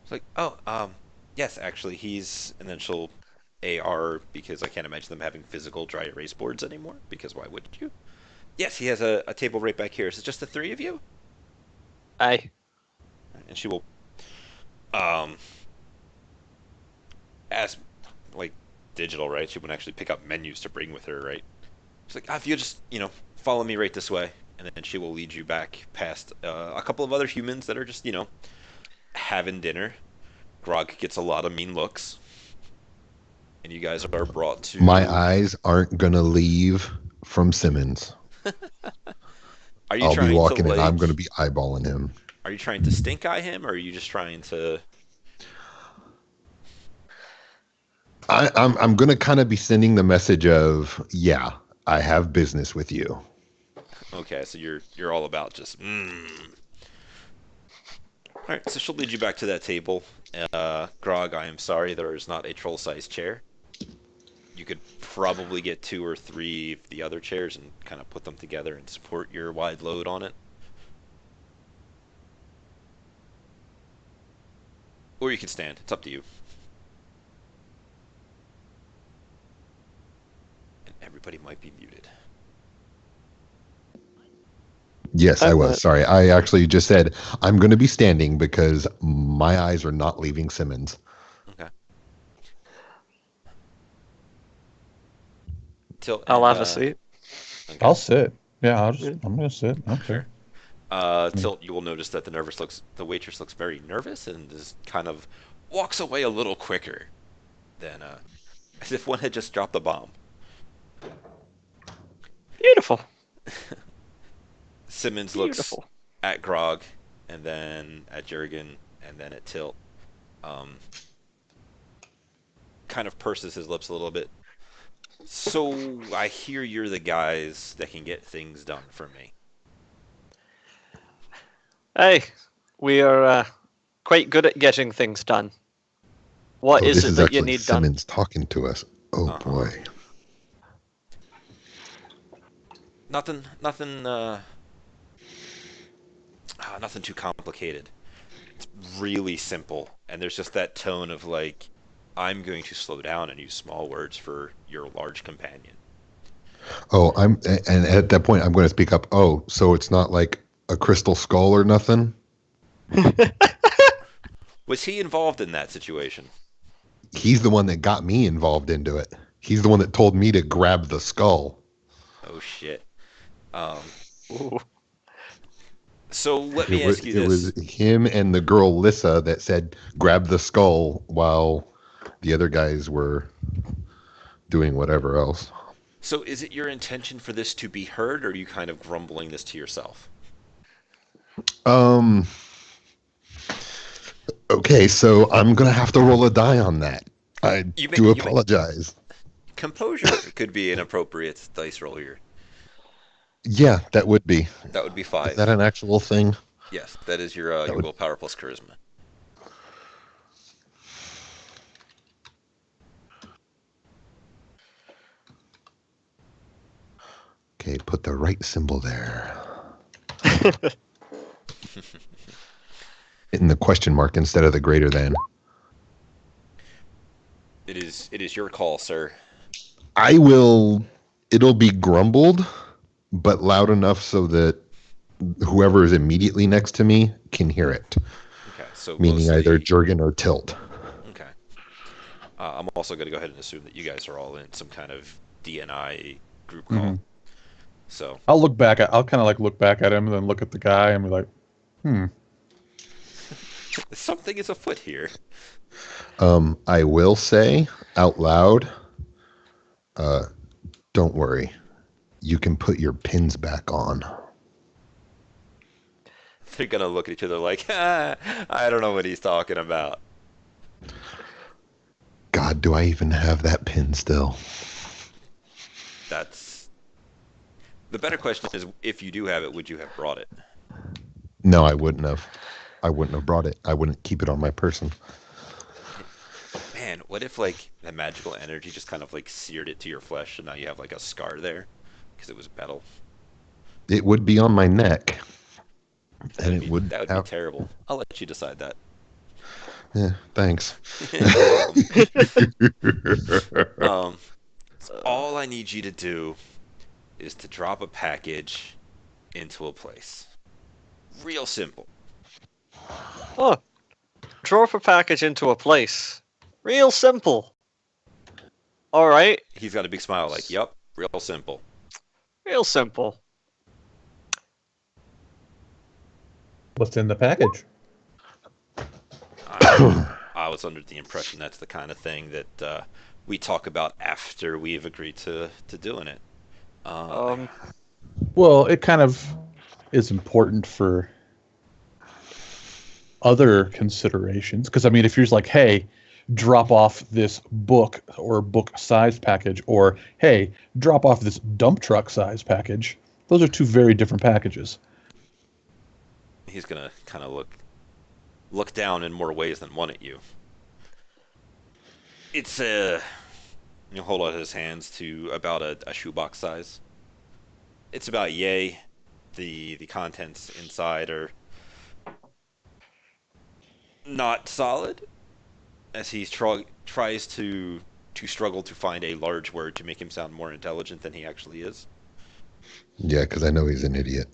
[SPEAKER 1] It's like, oh, yes, actually, he's, and then she'll AR because I can't imagine them having physical dry erase boards anymore. Because why would you? Yes, he has a table right back here. Is it just the three of you?
[SPEAKER 2] Aye.
[SPEAKER 1] And she will, as like digital, right? She wouldn't actually pick up menus to bring with her, right? She's like, if you just, follow me right this way, and then she will lead you back past a couple of other humans that are just, having dinner. Grog gets a lot of mean looks, and you guys are brought to.
[SPEAKER 3] My eyes aren't gonna leave from Simmons.
[SPEAKER 1] Are you
[SPEAKER 3] I'll
[SPEAKER 1] trying
[SPEAKER 3] be walking
[SPEAKER 1] to,
[SPEAKER 3] and I'm gonna be eyeballing him.
[SPEAKER 1] Are you trying to stink eye him, or are you just trying to?
[SPEAKER 3] I'm gonna kind of be sending the message of, yeah, I have business with you.
[SPEAKER 1] Okay, so you're all about just. All right, so she'll lead you back to that table. Grog, I am sorry, there is not a troll-sized chair. You could probably get 2 or 3 of the other chairs and kind of put them together and support your wide load on it. Or you can stand. It's up to you. And everybody might be muted.
[SPEAKER 3] Yes, I was. Sorry. I actually just said I'm going to be standing because my eyes are not leaving Simmons.
[SPEAKER 1] Okay.
[SPEAKER 2] I'll have a seat.
[SPEAKER 1] Okay.
[SPEAKER 4] I'll sit. Yeah, I'm going to sit. Okay.
[SPEAKER 1] Sure. Tilt, you will notice that the waitress looks very nervous and is kind of walks away a little quicker than, as if one had just dropped a bomb.
[SPEAKER 2] Beautiful.
[SPEAKER 1] Simmons looks at Grog, and then at Jurgen, and then at Tilt. Kind of purses his lips a little bit. So I hear you're the guys that can get things done for me.
[SPEAKER 2] Hey, we are quite good at getting things done. What is it that you need done?
[SPEAKER 3] Simmons talking to us. Oh boy.
[SPEAKER 1] Nothing, nothing too complicated. It's really simple, and there's just that tone of like, I'm going to slow down and use small words for your large companion.
[SPEAKER 3] Oh, and at that point I'm going to speak up. Oh, so it's not like a crystal skull or nothing?
[SPEAKER 1] Was he involved in that situation?
[SPEAKER 3] He's the one that got me involved into it. He's the one that told me to grab the skull.
[SPEAKER 1] Oh shit.
[SPEAKER 2] Ooh.
[SPEAKER 1] So let me ask you this.
[SPEAKER 3] It was him and the girl Lissa that said grab the skull while the other guys were doing whatever else.
[SPEAKER 1] So is it your intention for this to be heard, or are you kind of grumbling this to yourself?
[SPEAKER 3] Okay, so I'm going to have to roll a die on that. I do apologize.
[SPEAKER 1] Composure could be an appropriate dice roll here.
[SPEAKER 3] Yeah, that would be.
[SPEAKER 1] That would be 5.
[SPEAKER 3] Is that an actual thing?
[SPEAKER 1] Yes, that is your willpower plus charisma.
[SPEAKER 3] Okay, put the right symbol there. In the question mark instead of the greater than.
[SPEAKER 1] It is your call, sir.
[SPEAKER 3] It'll be grumbled, but loud enough so that whoever is immediately next to me can hear it,
[SPEAKER 1] Okay, so
[SPEAKER 3] meaning
[SPEAKER 1] mostly.
[SPEAKER 3] either Jurgen or Tilt.
[SPEAKER 1] Okay. I'm also going to go ahead and assume that you guys are all in some kind of DNI group call.
[SPEAKER 4] Hmm.
[SPEAKER 1] So
[SPEAKER 4] I'll kind of like look back at him and then look at the guy and be like,
[SPEAKER 1] something is afoot here.
[SPEAKER 3] I will say out loud, don't worry. You can put your pins back on.
[SPEAKER 1] They're going to look at each other like, I don't know what he's talking about.
[SPEAKER 3] God, do I even have that pin still?
[SPEAKER 1] That's the better question is, if you do have it, would you have brought it?
[SPEAKER 3] No, I wouldn't have. I wouldn't have brought it. I wouldn't keep it on my person.
[SPEAKER 1] Man, what if like the magical energy just kind of like seared it to your flesh and now you have like a scar there because it was metal?
[SPEAKER 3] It would be on my neck, and
[SPEAKER 1] That'd
[SPEAKER 3] it would
[SPEAKER 1] that would
[SPEAKER 3] have.
[SPEAKER 1] be terrible. I'll let you decide that.
[SPEAKER 3] Yeah, thanks.
[SPEAKER 1] You're welcome. So all I need you to do is to drop a package into a place. Real simple.
[SPEAKER 2] Oh, drop a package into a place. Real simple. All right,
[SPEAKER 1] He's got a big smile like, "Yup, real simple."
[SPEAKER 2] real simple.
[SPEAKER 4] what's in the package?
[SPEAKER 1] I was under the impression that's the kind of thing that we talk about after we've agreed to doing it.
[SPEAKER 2] Um,
[SPEAKER 4] Well, it kind of is important for other considerations. Because, I mean, if you're just like, hey, drop off this book or book size package, or hey, drop off this dump truck size package, those are two very different packages.
[SPEAKER 1] He's gonna kind of look down in more ways than one at you. It's you hold out his hands to about a shoebox size. It's about yay. The contents inside are not solid, as he tries to struggle to find a large word to make him sound more intelligent than he actually is.
[SPEAKER 3] Yeah, because I know he's an idiot.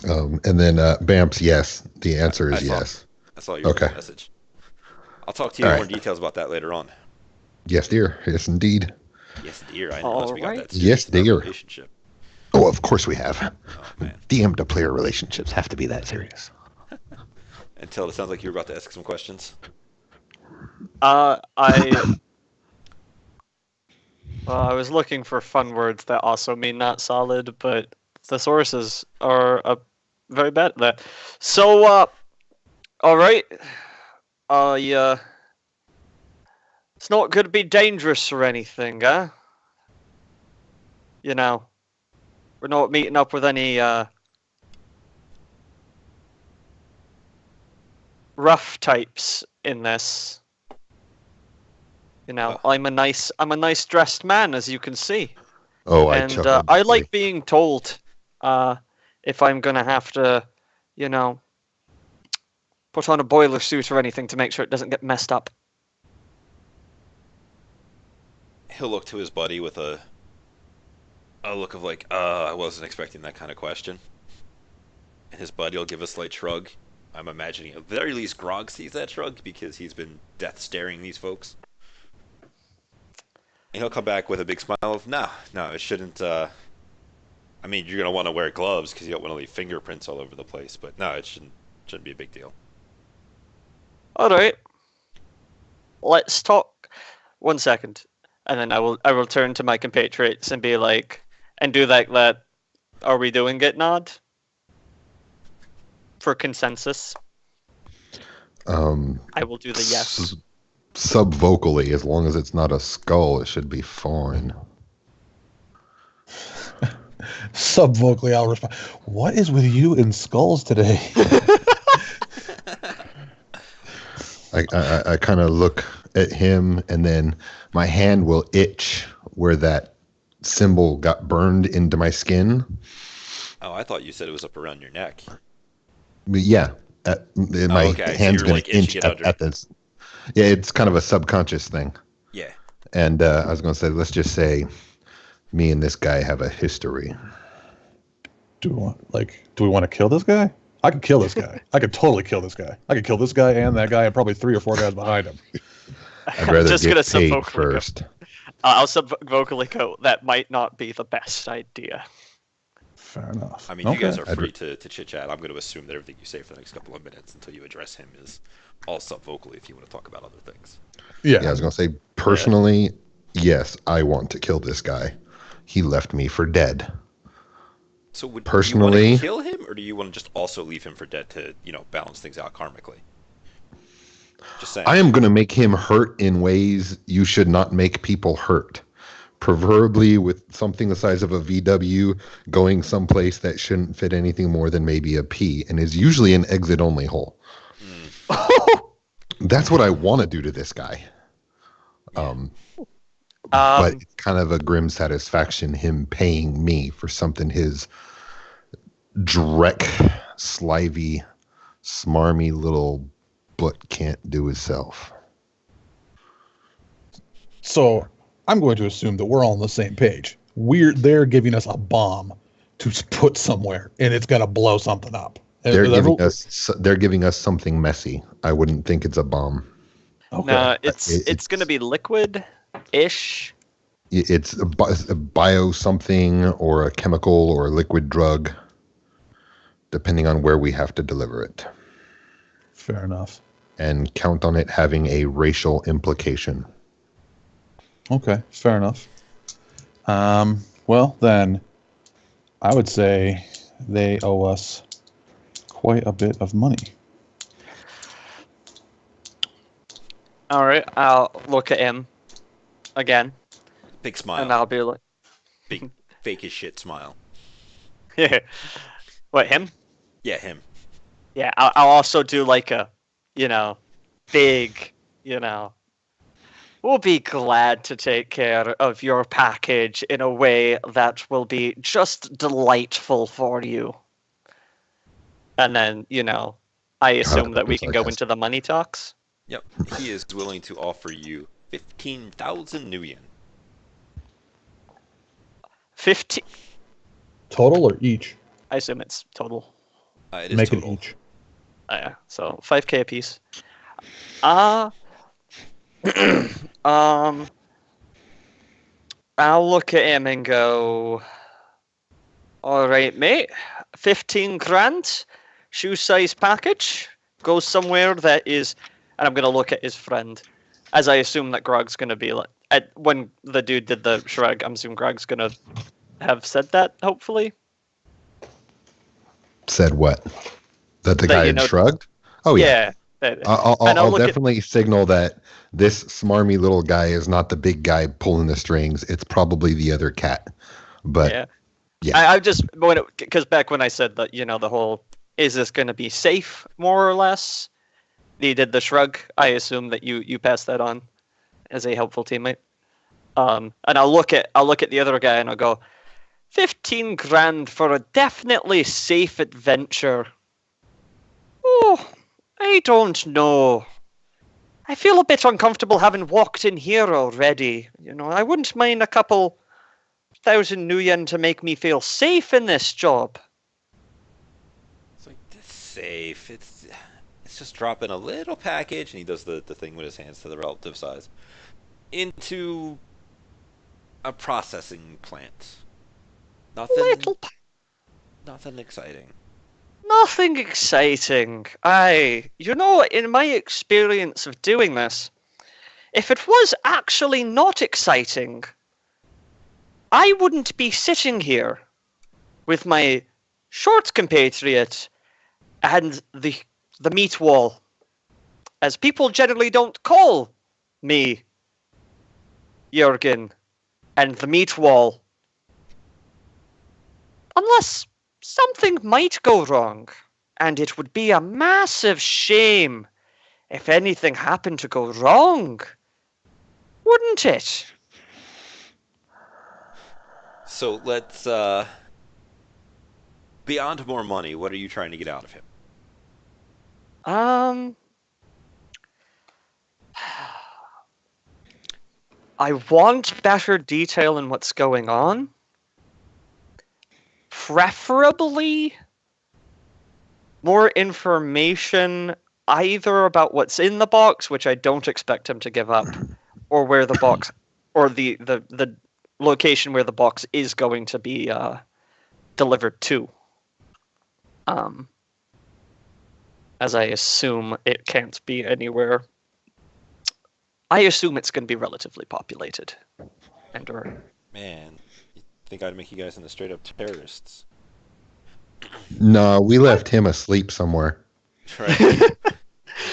[SPEAKER 3] And then Bamps, yes. The answer is yes.
[SPEAKER 1] I saw your
[SPEAKER 3] Okay.
[SPEAKER 1] message. I'll talk to you
[SPEAKER 3] All
[SPEAKER 1] in more
[SPEAKER 3] right.
[SPEAKER 1] details about that later on.
[SPEAKER 3] Yes, dear. Yes, indeed.
[SPEAKER 1] Yes, dear. I know. Unless we got
[SPEAKER 2] Alright.
[SPEAKER 1] that serious
[SPEAKER 3] Yes,
[SPEAKER 1] in our
[SPEAKER 3] dear.
[SPEAKER 1] relationship.
[SPEAKER 3] Oh, of course we have.
[SPEAKER 1] Oh man.
[SPEAKER 3] DM to player relationships have to be that serious.
[SPEAKER 1] Until it sounds like you were about to ask some questions.
[SPEAKER 2] I I was looking for fun words that also mean not solid, but the sources are very bad at that. So, all right. Yeah. It's not going to be dangerous or anything, huh? You know, we're not meeting up with any rough types in this. You know, I'm a nice dressed man, as you can see.
[SPEAKER 3] Oh, I
[SPEAKER 2] And
[SPEAKER 3] chuckled.
[SPEAKER 2] I like being told if I'm gonna have to, you know, put on a boiler suit or anything to make sure it doesn't get messed up.
[SPEAKER 1] He'll look to his buddy with a look of like, I wasn't expecting that kind of question. And his buddy will give a slight shrug. I'm imagining at the very least Grog sees that shrug because he's been death staring these folks. And he'll come back with a big smile of, no, it shouldn't. I mean, you're gonna want to wear gloves because you don't want to leave fingerprints all over the place. But no, it shouldn't be a big deal.
[SPEAKER 2] All right, let's talk. 1 second, and then I will turn to my compatriots and be like, and do that. Are we doing it, nod? For consensus, I will do the yes.
[SPEAKER 3] Subvocally, as long as it's not a skull, it should be fine.
[SPEAKER 4] Subvocally, I'll respond. What is with you and skulls today?
[SPEAKER 3] I kind of look at him, and then my hand will itch where that symbol got burned into my skin.
[SPEAKER 1] Oh, I thought you said it was up around your neck.
[SPEAKER 3] But yeah, my
[SPEAKER 1] okay, so
[SPEAKER 3] hand's
[SPEAKER 1] you're,
[SPEAKER 3] going
[SPEAKER 1] like,
[SPEAKER 3] to inch
[SPEAKER 1] itching it under.
[SPEAKER 3] at this. Yeah, it's kind of a subconscious thing.
[SPEAKER 1] Yeah.
[SPEAKER 3] And I was going to say, let's just say me and this guy have a history.
[SPEAKER 4] Do we want to kill this guy? I could kill this guy. I could totally kill this guy. I could kill this guy and that guy and probably 3 or 4 guys behind him.
[SPEAKER 3] I'd rather
[SPEAKER 2] just
[SPEAKER 3] get
[SPEAKER 2] gonna
[SPEAKER 3] paid
[SPEAKER 2] subvocally
[SPEAKER 3] first.
[SPEAKER 2] I'll subvocally go. That might not be the best idea.
[SPEAKER 4] Fair enough.
[SPEAKER 1] I mean, you guys are
[SPEAKER 3] I'd
[SPEAKER 1] free to chit chat. I'm going to assume that everything you say for the next couple of minutes until you address him is all sub vocally if you want to talk about other things.
[SPEAKER 4] Yeah.
[SPEAKER 3] Yeah, I was gonna say personally, yes, I want to kill this guy. He left me for dead.
[SPEAKER 1] So would you
[SPEAKER 3] Personally-
[SPEAKER 1] want to kill him, or do you want to just also leave him for dead to, balance things out karmically? Just saying.
[SPEAKER 3] I am gonna make him hurt in ways you should not make people hurt. Preferably with something the size of a VW going someplace that shouldn't fit anything more than maybe a P and is usually an exit only hole. That's what I want to do to this guy. But it's kind of a grim satisfaction him paying me for something his dreck, slivey, smarmy little butt can't do himself.
[SPEAKER 4] So I'm going to assume that we're all on the same page. They're giving us a bomb to put somewhere, and it's going to blow something up.
[SPEAKER 3] They're giving us something messy. I wouldn't think it's a bomb.
[SPEAKER 4] Okay.
[SPEAKER 2] No, it's going to be liquid-ish.
[SPEAKER 3] It's a bio something or a chemical or a liquid drug, depending on where we have to deliver it.
[SPEAKER 4] Fair enough.
[SPEAKER 3] And count on it having a racial implication.
[SPEAKER 4] Okay, fair enough. Well, then, I would say they owe us quite a bit of money.
[SPEAKER 2] All right, I'll look at him again,
[SPEAKER 1] Big smile.
[SPEAKER 2] and I'll be like,
[SPEAKER 1] Big fake as shit smile.
[SPEAKER 2] "Yeah, what him?
[SPEAKER 1] Yeah, him.
[SPEAKER 2] Yeah, I'll also do like a, big, we'll be glad to take care of your package in a way that will be just delightful for you." And then, I assume that we can go into the money talks.
[SPEAKER 1] Yep. He is willing to offer you 15,000 new yen.
[SPEAKER 2] 50.
[SPEAKER 4] Total or each?
[SPEAKER 2] I assume it's total.
[SPEAKER 1] It is
[SPEAKER 4] Make
[SPEAKER 1] total.
[SPEAKER 4] it each.
[SPEAKER 2] Yeah, so 5K a piece. I'll look at him and go, all right, mate, 15 grand, shoe size package, goes somewhere that is, and I'm going to look at his friend, as I assume that Grog's going to be like, when the dude did the shrug, I'm assuming Grog's going to have said that, hopefully.
[SPEAKER 3] Said what? That the guy had shrugged? Oh, yeah. I'll definitely signal that this smarmy little guy is not the big guy pulling the strings. It's probably the other cat. But yeah.
[SPEAKER 2] I just, because back when I said that, the whole, is this going to be safe, more or less? He did the shrug. I assume that you passed that on as a helpful teammate. And I'll look at the other guy and I'll go, 15 grand for a definitely safe adventure. Oh, I don't know. I feel a bit uncomfortable having walked in here already. I wouldn't mind a couple 1,000 new yen to make me feel safe in this job.
[SPEAKER 1] It's like, it's safe. It's just dropping a little package, and he does the thing with his hands to the relative size, into a processing plant. Nothing exciting.
[SPEAKER 2] Nothing exciting. In my experience of doing this, if it was actually not exciting, I wouldn't be sitting here with my short compatriot and the meat wall, as people generally don't call me Jurgen and the meat wall, unless something might go wrong, and it would be a massive shame if anything happened to go wrong, wouldn't it?
[SPEAKER 1] So let's, beyond more money, what are you trying to get out of him?
[SPEAKER 2] I want better detail in what's going on. preferably more information either about what's in the box, which I don't expect him to give up, or where the box, or the location where the box is going to be delivered to. As I assume it can't be anywhere. I assume it's going to be relatively populated.
[SPEAKER 1] Man, you think I'd make you guys into straight up terrorists?
[SPEAKER 3] No, we left him asleep somewhere.
[SPEAKER 1] Right.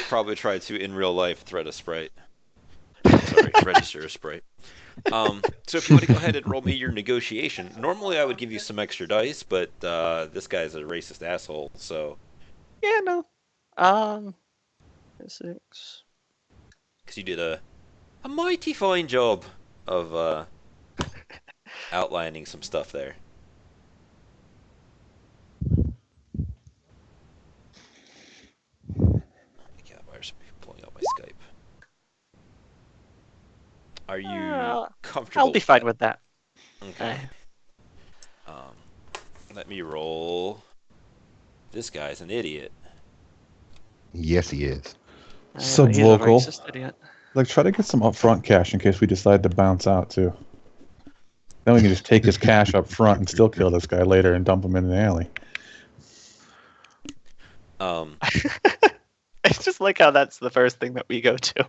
[SPEAKER 1] Probably tried to, in real life, thread a Sprite. Sorry, register a Sprite. So if you want to go ahead and roll me your negotiation, normally I would give you some extra dice, but this guy's a racist asshole, so...
[SPEAKER 2] Yeah, no. 6.
[SPEAKER 1] Because you did a mighty fine job of outlining some stuff there. Yeah, why are some people pulling up my Skype? Are you comfortable?
[SPEAKER 2] I'll be fine with that.
[SPEAKER 1] Okay. Let me roll. This guy's an idiot.
[SPEAKER 3] Yes, he is.
[SPEAKER 4] Subvocal. Like, try to get some upfront cash in case we decide to bounce out too. Then we can just take his cash up front and still kill this guy later and dump him in an alley.
[SPEAKER 2] I just like how that's the first thing that we go to.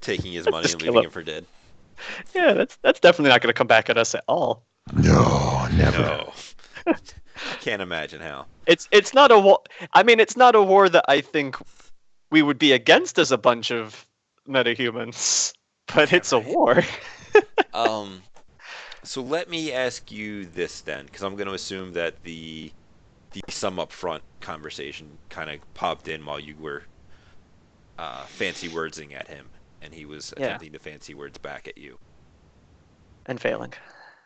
[SPEAKER 1] Taking his money and leaving him for dead.
[SPEAKER 2] Yeah, that's definitely not going to come back at us at all.
[SPEAKER 3] No, never.
[SPEAKER 1] No. Can't imagine how.
[SPEAKER 2] It's not a war. I mean, it's not a war that I think we would be against as a bunch of metahumans, but it's a war.
[SPEAKER 1] So let me ask you this then, because I'm going to assume that the sum up front conversation kind of popped in while you were fancy wordsing at him, and he was attempting to fancy words back at you.
[SPEAKER 2] And failing.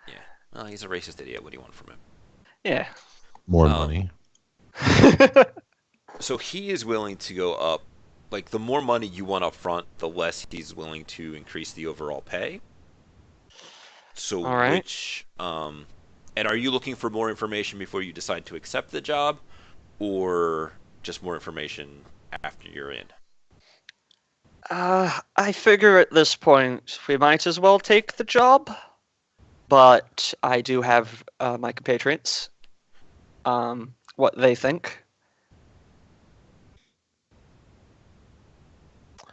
[SPEAKER 1] Yeah. Well, he's a racist idiot. What do you want from him?
[SPEAKER 2] Yeah.
[SPEAKER 3] More money.
[SPEAKER 1] So he is willing to go up. Like, the more money you want up front, the less he's willing to increase the overall pay. So
[SPEAKER 2] all right.
[SPEAKER 1] And are you looking for more information before you decide to accept the job, or just more information after you're in?
[SPEAKER 2] I figure at this point we might as well take the job, but I do have my compatriots. What they think.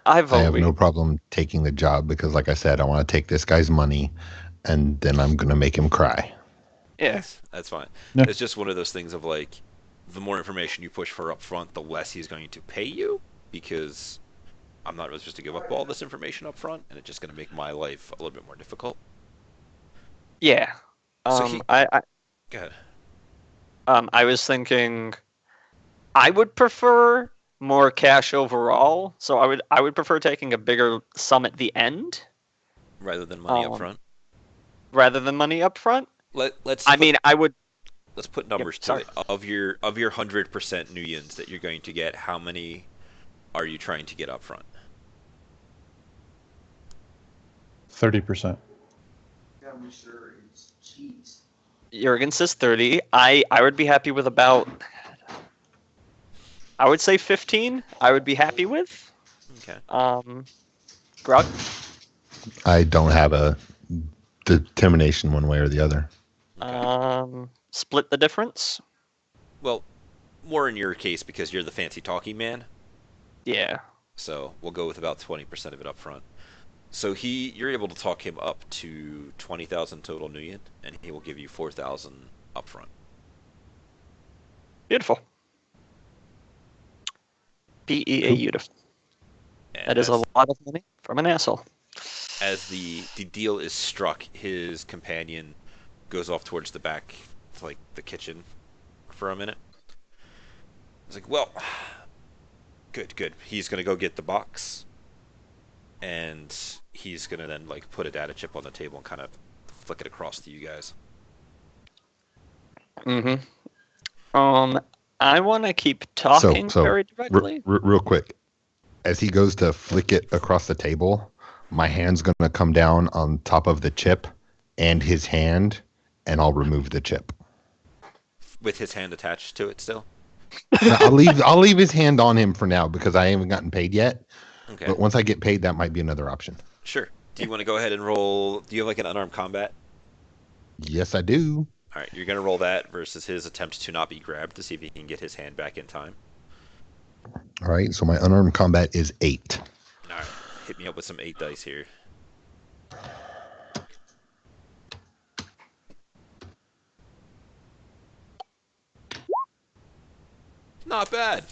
[SPEAKER 2] I have
[SPEAKER 3] no problem taking the job because, like I said, I want to take this guy's money, and then I'm going to make him cry.
[SPEAKER 2] Yeah.
[SPEAKER 1] That's fine.
[SPEAKER 4] Yeah.
[SPEAKER 1] It's just one of those things of, like, the more information you push for up front, the less he's going to pay you, because I'm not really supposed to give up all this information up front, and it's just going to make my life a little bit more difficult.
[SPEAKER 2] Yeah.
[SPEAKER 1] So go ahead.
[SPEAKER 2] I was thinking I would prefer more cash overall, so I would prefer taking a bigger sum at the end
[SPEAKER 1] Rather than money up front?
[SPEAKER 2] Rather than money up front?
[SPEAKER 1] Let's put numbers to it. Of your 100% Nuyens that you're going to get, how many are you trying to get up front?
[SPEAKER 4] 30%.
[SPEAKER 2] Jurgen says 30. I would be happy with about, I would say 15. I would be happy with.
[SPEAKER 1] Okay.
[SPEAKER 2] Grog?
[SPEAKER 3] I don't have a determination one way or the other.
[SPEAKER 1] Okay.
[SPEAKER 2] Split the difference?
[SPEAKER 1] Well, more in your case because you're the fancy talking man.
[SPEAKER 2] Yeah.
[SPEAKER 1] So we'll go with about 20% of it up front. So you're able to talk him up to 20,000 total Nuyen, and he will give you 4,000 up front.
[SPEAKER 2] Beautiful. beautiful. That is a lot of money from an asshole.
[SPEAKER 1] As the deal is struck, his companion goes off towards the back, to, like, the kitchen for a minute. It's like, well, good. He's going to go get the box, and he's going to then, like, put a data chip on the table and kind of flick it across to you guys.
[SPEAKER 2] Mm-hmm. I want to keep talking very directly.
[SPEAKER 3] Real quick. As he goes to flick it across the table, my hand's going to come down on top of the chip and his hand, and I'll remove the chip.
[SPEAKER 1] with his hand attached to it still.
[SPEAKER 3] Now, I'll leave his hand on him for now because I haven't gotten paid yet.
[SPEAKER 1] Okay,
[SPEAKER 3] But once I get paid, that might be another option.
[SPEAKER 1] sure. Do you want to go ahead and roll? Do you have like an unarmed combat?
[SPEAKER 3] Yes, I do.
[SPEAKER 1] All right, you're gonna roll that versus his attempt to not be grabbed to see if he can get his hand back in time.
[SPEAKER 3] All right, so my unarmed combat is 8.
[SPEAKER 1] All right, hit me up with some 8 dice here. Not bad.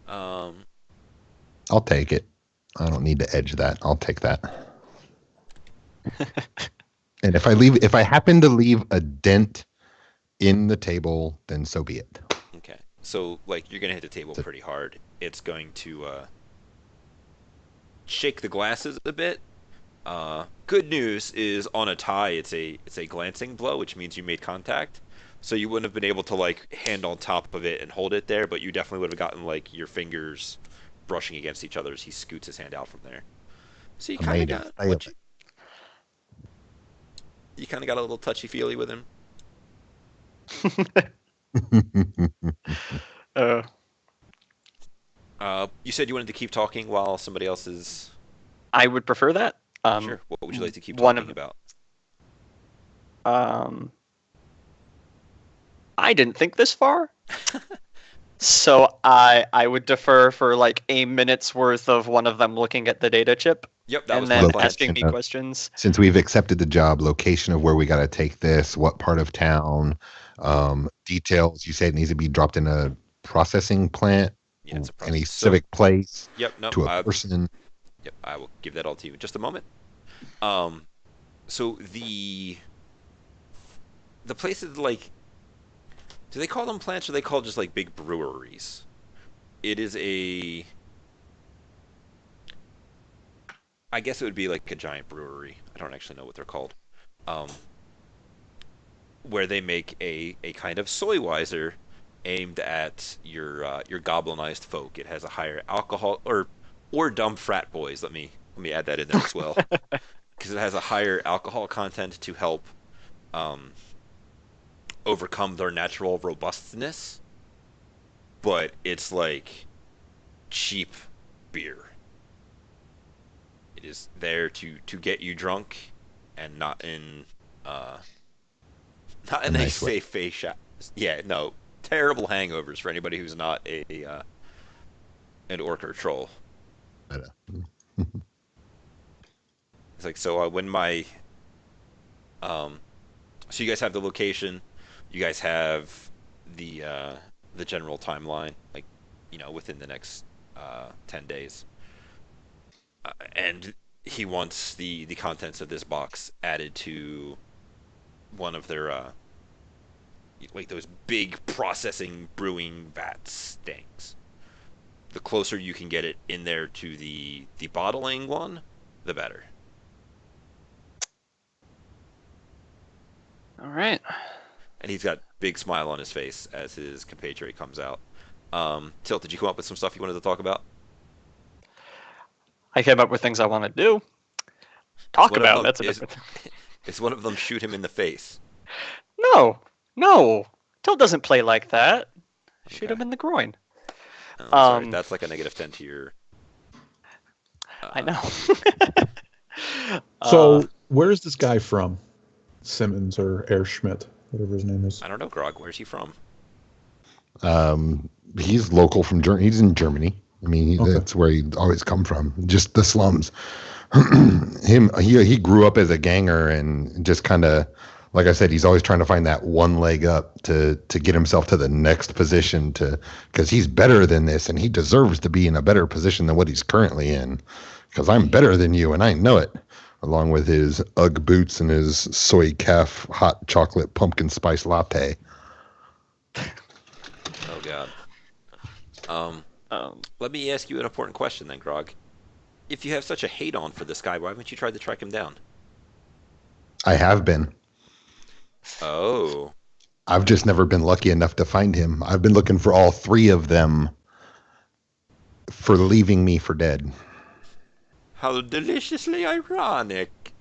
[SPEAKER 3] I'll take it. I don't need to edge that. I'll take that. And if I happen to leave a dent in the table, then so be it.
[SPEAKER 1] Okay, so like you're gonna hit the table pretty hard. It's going to shake the glasses a bit. Good news is on a tie, it's a glancing blow, which means you made contact. So you wouldn't have been able to like hand on top of it and hold it there, but you definitely would have gotten like your fingers brushing against each other as he scoots his hand out from there. So you kind of got you kind of got a little touchy feely with him. You said you wanted to keep talking while somebody else is.
[SPEAKER 2] I would prefer that.
[SPEAKER 1] Sure. What would you like to keep talking about?
[SPEAKER 2] I didn't think this far. So I would defer for like a minute's worth of one of them looking at the data chip.
[SPEAKER 1] Yep, that
[SPEAKER 2] and
[SPEAKER 1] was
[SPEAKER 2] then
[SPEAKER 1] my plan.
[SPEAKER 2] asking me questions.
[SPEAKER 3] Since we've accepted the job, location of where we got to take this, what part of town, details. You said it needs to be dropped in a processing plant,
[SPEAKER 1] Yeah, it's a
[SPEAKER 3] any
[SPEAKER 1] process.
[SPEAKER 3] civic place,
[SPEAKER 1] Yep, no,
[SPEAKER 3] to a person.
[SPEAKER 1] Yep, I will give that all to you in just a moment. So the places like, do they call them plants or they call just like big breweries? It is I guess it would be like a giant brewery. I don't actually know what they're called. Where they make a kind of soy wiser aimed at your goblinized folk. It has a higher alcohol or dumb frat boys. Let me add that in there as well, because it has a higher alcohol content to help overcome their natural robustness. But it's like cheap beer. It is there to get you drunk, and not in a
[SPEAKER 3] nice
[SPEAKER 1] safe face shot. Yeah, no, terrible hangovers for anybody who's not an orc or troll. It's like, so when my so you guys have the location, you guys have the general timeline, like, within the next 10 days. And he wants the contents of this box added to one of their like those big processing brewing vats things. The closer you can get it in there to the bottling one, the better.
[SPEAKER 2] All right.
[SPEAKER 1] And he's got big smile on his face as his compatriot comes out. Tilt, did you come up with some stuff you wanted to talk about?
[SPEAKER 2] I came up with things I want to do. Talk about. That's a different.
[SPEAKER 1] Is one of them shoot him in the face?
[SPEAKER 2] No. Till doesn't play like that. Shoot him in the groin.
[SPEAKER 1] Oh, sorry, that's like a -10 to your.
[SPEAKER 2] I know.
[SPEAKER 4] So where is this guy from? Simmons or Air Schmidt, whatever his name is.
[SPEAKER 1] I don't know, Grog. Where's he from?
[SPEAKER 3] He's local from Germany. He's in Germany. I mean, that's where he always come from. Just the slums. He grew up as a ganger and just kind of, like I said, he's always trying to find that one leg up to get himself to the next position because he's better than this and he deserves to be in a better position than what he's currently in. Because I'm better than you and I know it. Along with his Ugg boots and his soy calf hot chocolate pumpkin spice latte.
[SPEAKER 1] Oh God. Let me ask you an important question then, Grog. If you have such a hate on for this guy, why haven't you tried to track him down?
[SPEAKER 3] I have been.
[SPEAKER 1] Oh.
[SPEAKER 3] I've just never been lucky enough to find him. I've been looking for all 3 of them for leaving me for dead.
[SPEAKER 1] How deliciously ironic.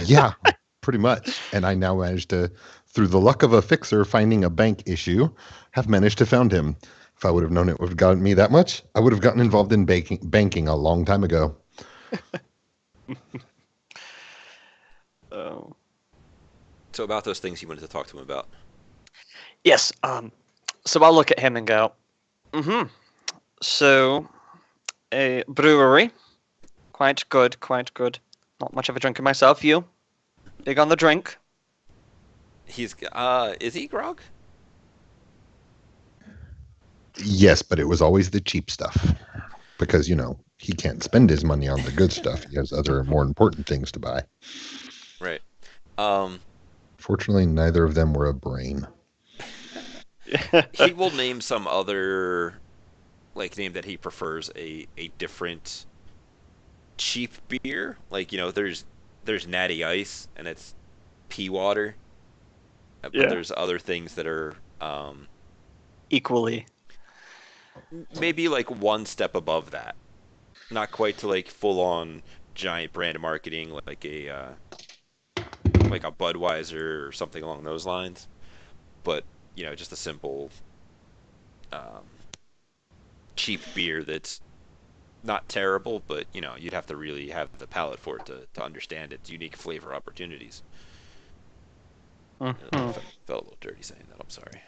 [SPEAKER 3] Yeah, pretty much. And I now managed to through the luck of a fixer finding a bank issue, have managed to found him. If I would have known it would have gotten me that much, I would have gotten involved in banking a long time ago.
[SPEAKER 2] Oh.
[SPEAKER 1] So about those things you wanted to talk to him about.
[SPEAKER 2] Yes. So I'll look at him and go, So, a brewery. Quite good, quite good. Not much of a drinker myself. You? Big on the drink?
[SPEAKER 1] He's is he grog?
[SPEAKER 3] Yes, but it was always the cheap stuff. Because, he can't spend his money on the good stuff. He has other more important things to buy.
[SPEAKER 1] Right.
[SPEAKER 3] Fortunately, neither of them were a brain.
[SPEAKER 1] He will name some other name that he prefers a different cheap beer. There's Natty Ice and it's pea water. But there's other things that are
[SPEAKER 2] equally.
[SPEAKER 1] Maybe one step above that. Not quite to full on giant brand marketing like a Budweiser or something along those lines. But, just a simple cheap beer that's not terrible, but you'd have to really have the palate for it to understand its unique flavor opportunities.
[SPEAKER 2] Mm-hmm.
[SPEAKER 1] Felt a little dirty saying that. I'm sorry.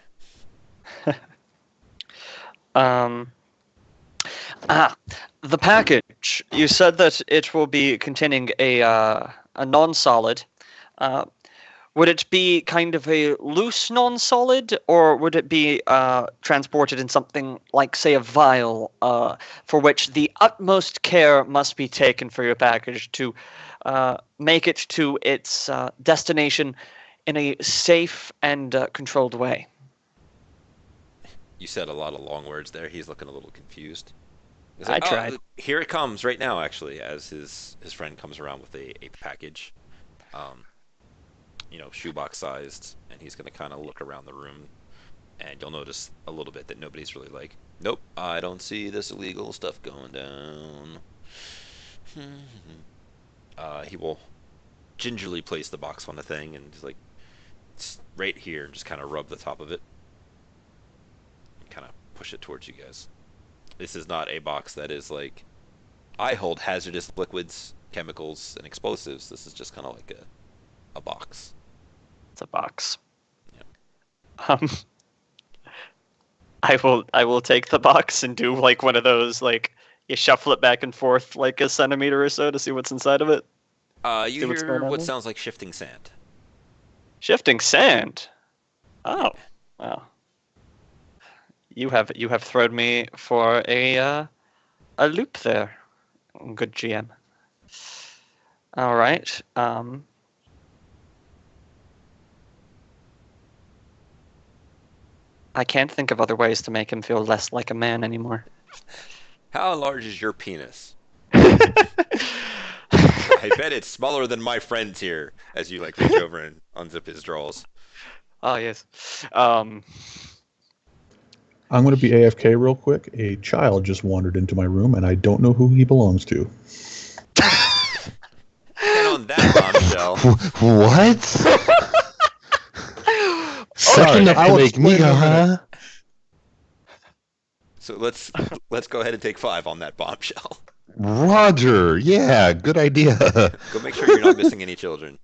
[SPEAKER 2] The package. You said that it will be containing a non-solid. Would it be kind of a loose non-solid, or would it be transported in something like, say, a vial, for which the utmost care must be taken for your package to make it to its destination in a safe and controlled way?
[SPEAKER 1] You said a lot of long words there. He's looking a little confused.
[SPEAKER 2] I tried.
[SPEAKER 1] Here it comes right now, actually, as his friend comes around with a package. Shoebox sized, and he's going to kind of look around the room, and you'll notice a little bit that nobody's really nope, I don't see this illegal stuff going down. He will gingerly place the box on the thing, and he's it's right here, and just kind of rub the top of it, and kind of push it towards you guys. This is not a box that is I hold hazardous liquids, chemicals, and explosives. This is just kind of a box.
[SPEAKER 2] It's a box.
[SPEAKER 1] Yeah.
[SPEAKER 2] I will take the box and do one of those you shuffle it back and forth a centimeter or so to see what's inside of it.
[SPEAKER 1] You hear what sounds like shifting sand.
[SPEAKER 2] Shifting sand. Oh, wow. You have thrown me for a loop there, good GM. All right. I can't think of other ways to make him feel less like a man anymore.
[SPEAKER 1] How large is your penis? I bet it's smaller than my friend's here, as you reach over and unzip his drawers.
[SPEAKER 2] Oh, yes.
[SPEAKER 4] I'm going to be AFK real quick. A child just wandered into my room, and I don't know who he belongs to.
[SPEAKER 1] And on that bombshell.
[SPEAKER 3] What? Sucking up to make me go, huh?
[SPEAKER 1] So let's go ahead and take 5 on that bombshell.
[SPEAKER 3] Roger. Yeah, good idea.
[SPEAKER 1] Go make sure you're not missing any children.